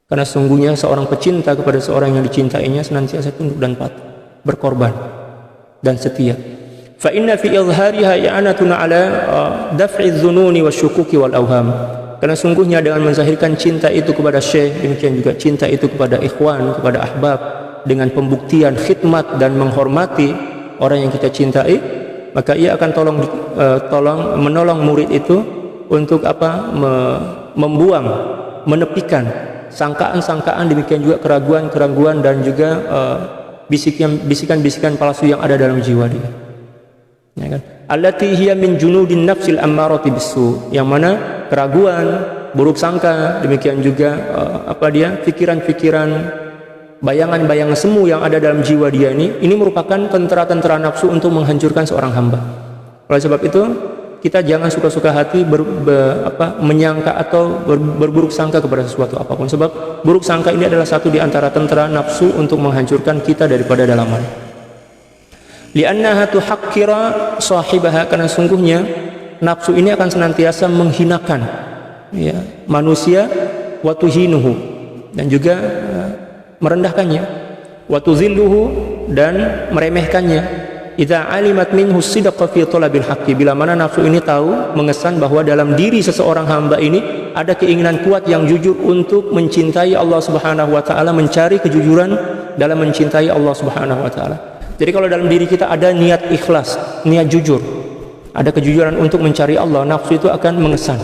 Karena sungguhnya seorang pecinta kepada seorang yang dicintainya senantiasa tunduk dan patuh, berkorban dan setia. Fa inna fi izhariha i'anatun ala daf'i dzununi wasyukuki wal awham. Karena sungguhnya dengan menzahirkan cinta itu kepada syekh, demikian juga cinta itu kepada ikhwan, kepada ahbab, dengan pembuktian khidmat dan menghormati orang yang kita cintai, maka ia akan menolong murid itu untuk membuang, menepikan sangkaan-sangkaan, demikian juga keraguan-keraguan dan juga bisikan-bisikan palsu yang ada dalam jiwa dia. Ya kan? Allati hiya min junudin nafsil ammarati bisu, yang mana keraguan, buruk sangka, demikian juga pikiran-pikiran, bayangan-bayangan semu yang ada dalam jiwa dia ini merupakan tentara-tentara nafsu untuk menghancurkan seorang hamba. Oleh sebab itu, kita jangan suka-suka hati menyangka atau berburuk sangka kepada sesuatu apapun, sebab buruk sangka ini adalah satu di antara tentara nafsu untuk menghancurkan kita daripada dalaman. Li'annaha tuhaqqira sahibaha, karena sungguhnya nafsu ini akan senantiasa menghinakan manusia, wa tuhinuhu, dan juga merendahkannya, wa tuzilluhu, dan meremehkannya. Idza alimat minhu sidqa fi talabil haqqi, bila mana nafsu ini tahu, mengesan bahwa dalam diri seseorang hamba ini ada keinginan kuat yang jujur untuk mencintai Allah Subhanahu wa taala, mencari kejujuran dalam mencintai Allah Subhanahu wa taala. Jadi kalau dalam diri kita ada niat ikhlas, niat jujur, ada kejujuran untuk mencari Allah, nafsu itu akan mengesan,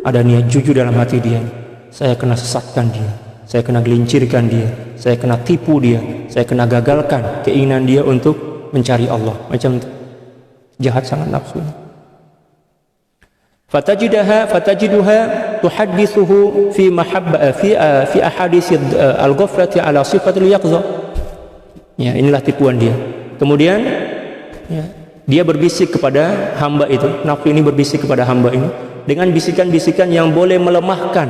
ada niat jujur dalam hati dia, saya kena sesatkan dia, saya kena gelincirkan dia, saya kena tipu dia, saya kena gagalkan keinginan dia untuk mencari Allah. Macam itu, jahat sangat nafsu. Fatajiduha tuhaddithuhu fi mahabbah fi ahadits al-ghaflati ala sifatil yaqza. Ya, inilah tipuan dia. Kemudian dia berbisik kepada hamba itu, nafsu ini berbisik kepada hamba ini dengan bisikan-bisikan yang boleh melemahkan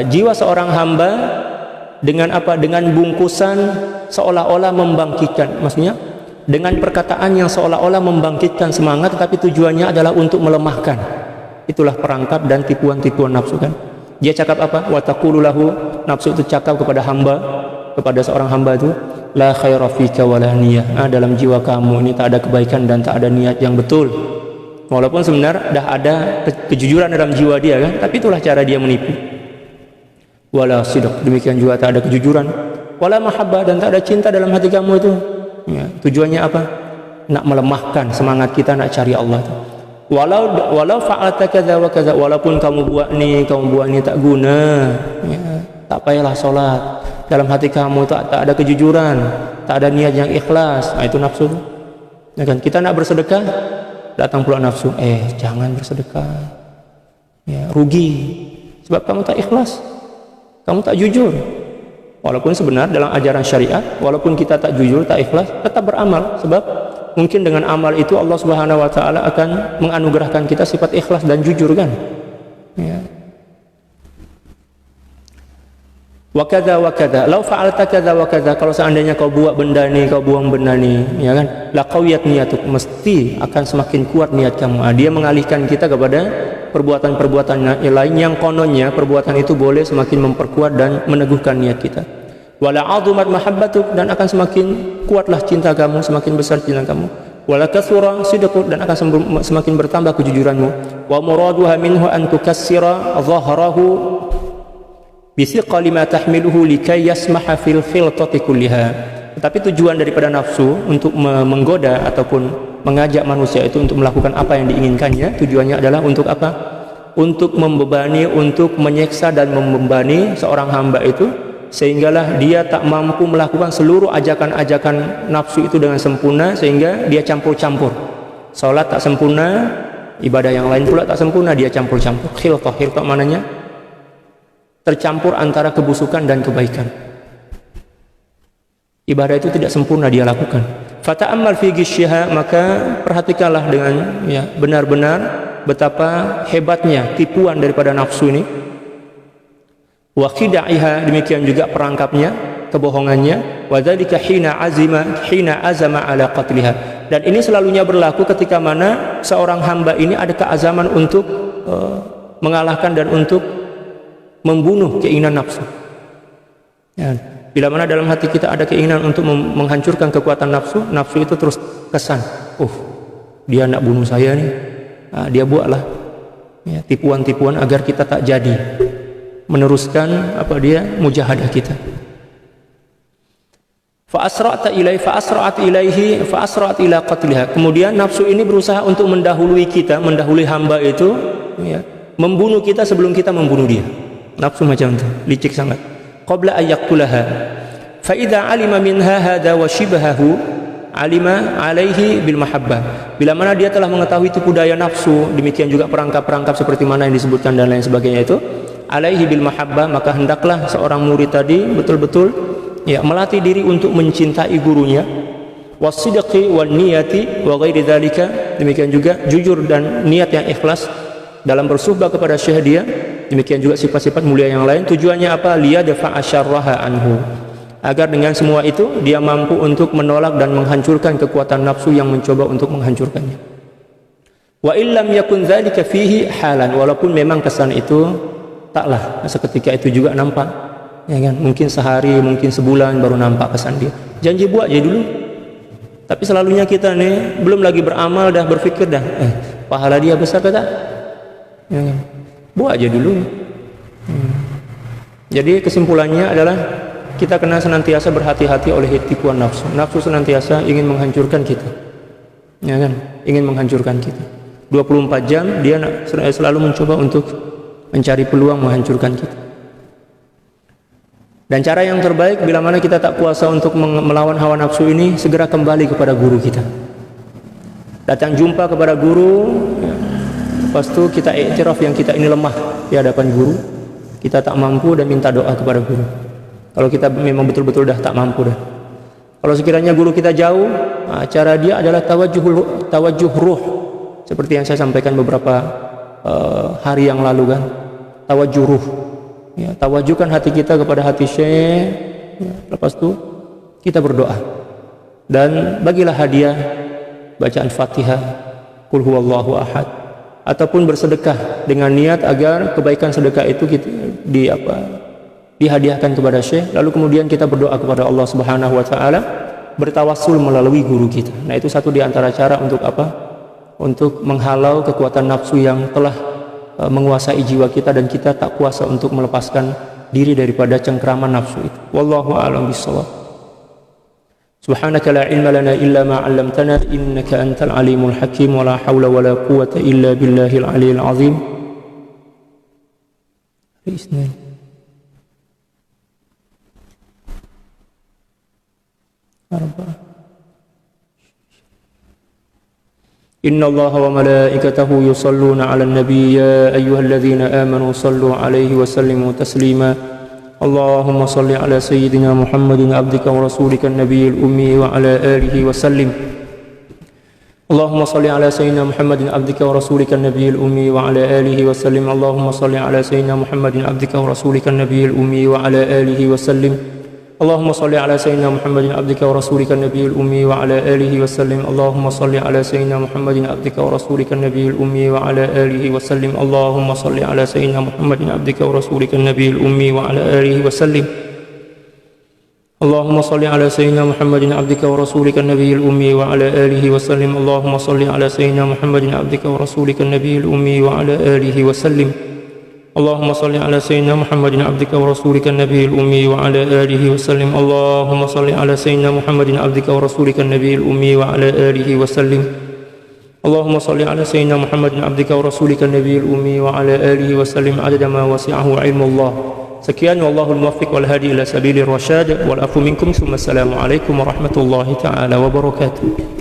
jiwa seorang hamba, dengan dengan bungkusan seolah-olah membangkitkan, maksudnya dengan perkataan yang seolah-olah membangkitkan semangat, tetapi tujuannya adalah untuk melemahkan. Itulah perangkap dan tipuan-tipuan nafsu kan. Dia cakap apa? Wa taqulu lahu, nafsu itu cakap kepada hamba, kepada seorang hamba itu, la khaira fika wala niyah, dalam jiwa kamu ini tak ada kebaikan dan tak ada niat yang betul. Walaupun sebenarnya dah ada kejujuran dalam jiwa dia kan, tapi itulah cara dia menipu. Wala sidq, demikian juga tak ada kejujuran. Wala mahabbah, dan tak ada cinta dalam hati kamu itu. Ya, tujuannya apa? Nak melemahkan semangat kita nak cari Allah itu. Walau fa'alta kadza wa kadza, walaupun kamu buat ni tak guna, tak payahlah solat. Dalam hati kamu tak ada kejujuran, tak ada niat yang ikhlas, itu nafsu. Ya kan? Kita nak bersedekah, datang pula nafsu, jangan bersedekah, rugi, sebab kamu tak ikhlas, kamu tak jujur. Walaupun sebenarnya dalam ajaran syariat, walaupun kita tak jujur, tak ikhlas, tetap beramal, sebab mungkin dengan amal itu Allah Subhanahu wa taala akan menganugerahkan kita sifat ikhlas dan jujur kan. Wa kadza wa kadza, law fa'alta kadza wa kadza, kalau seandainya kau buat benda ni, kau buang benda ni, ya kan, la qawiyat niyatuk, mesti akan semakin kuat niat kamu. Dia mengalihkan kita kepada perbuatan-perbuatan lain yang kononnya perbuatan itu boleh semakin memperkuat dan meneguhkan niat kita. Wala 'azumat mahabbatuk, dan akan semakin kuatlah cinta kamu, semakin besar cinta kamu. Wala katsura sidquk, dan akan semakin bertambah kejujuranmu. Wa muraduha minhu an tukassira dhahrahu Bithiqali ma tahmiluhu likay yasmaha fil khiltati kulliha. Tetapi tujuan daripada nafsu untuk menggoda ataupun mengajak manusia itu untuk melakukan apa yang diinginkannya, tujuannya adalah untuk apa? Untuk membebani, untuk menyiksa dan membebani seorang hamba itu, sehinggalah dia tak mampu melakukan seluruh ajakan-ajakan nafsu itu dengan sempurna, sehingga dia campur-campur. Salat tak sempurna, ibadah yang lain pula tak sempurna, dia campur-campur. Khiltah maknanya tercampur antara kebusukan dan kebaikan. Ibadah itu tidak sempurna dia lakukan. Fata'ammal fi ghishha, maka perhatikanlah dengan benar-benar betapa hebatnya tipuan daripada nafsu ini. Wa khidaiha, demikian juga perangkapnya, kebohongannya. Wa dzalika hina azama ala qatliha. Dan ini selalunya berlaku ketika mana seorang hamba ini ada keazaman untuk mengalahkan dan untuk membunuh keinginan nafsu. Ya. Bila mana dalam hati kita ada keinginan untuk menghancurkan kekuatan nafsu, nafsu itu terus kesan, dia nak bunuh saya nih. Nah, dia buatlah tipuan-tipuan agar kita tak jadi meneruskan mujahadah kita. Fa'asra'at ila qatliha. Kemudian nafsu ini berusaha untuk mendahului kita, mendahului hamba itu, membunuh kita sebelum kita membunuh dia. Nafsu macam itu, licik sangat. Qabla ayyaqtulaha. Fa idza alima minha hadha wa shibhahu alima alaihi bil mahabbah. Bila mana dia telah mengetahui tipu daya nafsu, demikian juga perangkap-perangkap seperti mana yang disebutkan dan lain sebagainya itu, alaihi bil mahabbah, maka hendaklah seorang murid tadi betul-betul melatih diri untuk mencintai gurunya, wasidqi wan niyati wa ghairi dzalika, demikian juga jujur dan niat yang ikhlas dalam bersuhbah kepada syekh dia, demikian juga sifat-sifat mulia yang lain. Tujuannya apa? Liyadfa'a syarraha anhu, agar dengan semua itu dia mampu untuk menolak dan menghancurkan kekuatan nafsu yang mencoba untuk menghancurkannya. Wa illam yakun dzalika fihi halan, walaupun memang kesan itu taklah seketika itu juga nampak, ya kan? Mungkin sehari, mungkin sebulan baru nampak kesan dia. Janji buat aja dulu. Tapi selalunya kita nih belum lagi beramal dah berpikir dah, pahala dia besar ke tak? Ya kan? Buat aja dulu. Jadi kesimpulannya adalah kita kena senantiasa berhati-hati oleh tipuan nafsu. Nafsu senantiasa ingin menghancurkan kita, ya kan? Ingin menghancurkan kita. 24 jam dia selalu mencoba untuk mencari peluang menghancurkan kita. Dan cara yang terbaik bila mana kita tak kuasa untuk melawan hawa nafsu ini, segera kembali kepada guru kita. Datang jumpa kepada guru, lepas itu kita iktiraf yang kita ini lemah di hadapan guru, kita tak mampu, dan minta doa kepada guru. Kalau kita memang betul-betul dah tak mampu dah. Kalau sekiranya guru kita jauh, cara dia adalah tawajuh ruh, seperti yang saya sampaikan beberapa hari yang lalu kan. Tawajuh ruh, tawajuhkan hati kita kepada hati syekh, lepas itu kita berdoa dan bagilah hadiah bacaan Fatihah, Qul huwallahu ahad, ataupun bersedekah dengan niat agar kebaikan sedekah itu dihadiahkan kepada syekh. Lalu kemudian kita berdoa kepada Allah Subhanahu wa taala, bertawassul melalui guru kita. Nah, itu satu di antara cara untuk untuk menghalau kekuatan nafsu yang telah menguasai jiwa kita dan kita tak kuasa untuk melepaskan diri daripada cengkraman nafsu itu. Wallahu a'lam bishawab. Subhanaka la ilma lana illa ma 'allamtana innaka antal alimul hakim wa la haula wa la quwwata illa billahil aliyil azim. Bismillah. Inna Allah wa malaikatahu yusalluna 'alan nabiy ya ayyuhalladzina amanu sallu 'alaihi wa sallimu taslima. Allahumma salli 'ala sayyidina Muhammadin 'abdika wa rasulika an-nabiyil ummi wa 'ala alihi wa sallim. Allahumma salli 'ala sayyidina Muhammadin 'abdika wa rasulika an-nabiyil ummi wa 'ala alihi wa sallim. Allahumma salli 'ala sayyidina Muhammadin 'abdika wa rasulika an-nabiyil ummi wa 'ala alihi wa sallim. Allahumma salli ala sayyidina Muhammadin abdika wa rasulika an-nabiyil ummi wa ala alihi wa sallim. Allahumma salli ala sayyidina Muhammadin abdika wa rasulika an-nabiyil ummi wa ala alihi wa sallim. Allahumma salli ala sayyidina Muhammadin abdika wa rasulika an-nabiyil ummi wa ala alihi wa sallim. Allahumma salli ala sayyidina Muhammadin abdika wa rasulika an-nabiyil ummi wa ala alihi wa sallim. Allahumma salli ala sayyidina Muhammadin abdika wa rasulika an-nabiyil ummi wa ala alihi wa sallim. اللهم صل على سيدنا محمد عبدك ورسولك النبي الأمي وعلى آله وسلم. اللهم صل على سيدنا محمد عبدك ورسولك النبي الأمي وعلى آله وسلم. اللهم صل على سيدنا محمد عبدك ورسولك النبي الأمي وعلى آله وسلم عدد ما وسعه علم الله. Sekian, wallahul muwaffiq wal hadi ila sabilir rasyad, wal afu minkum, summa assalamu alaikum warahmatullahi taala wabarakatuh.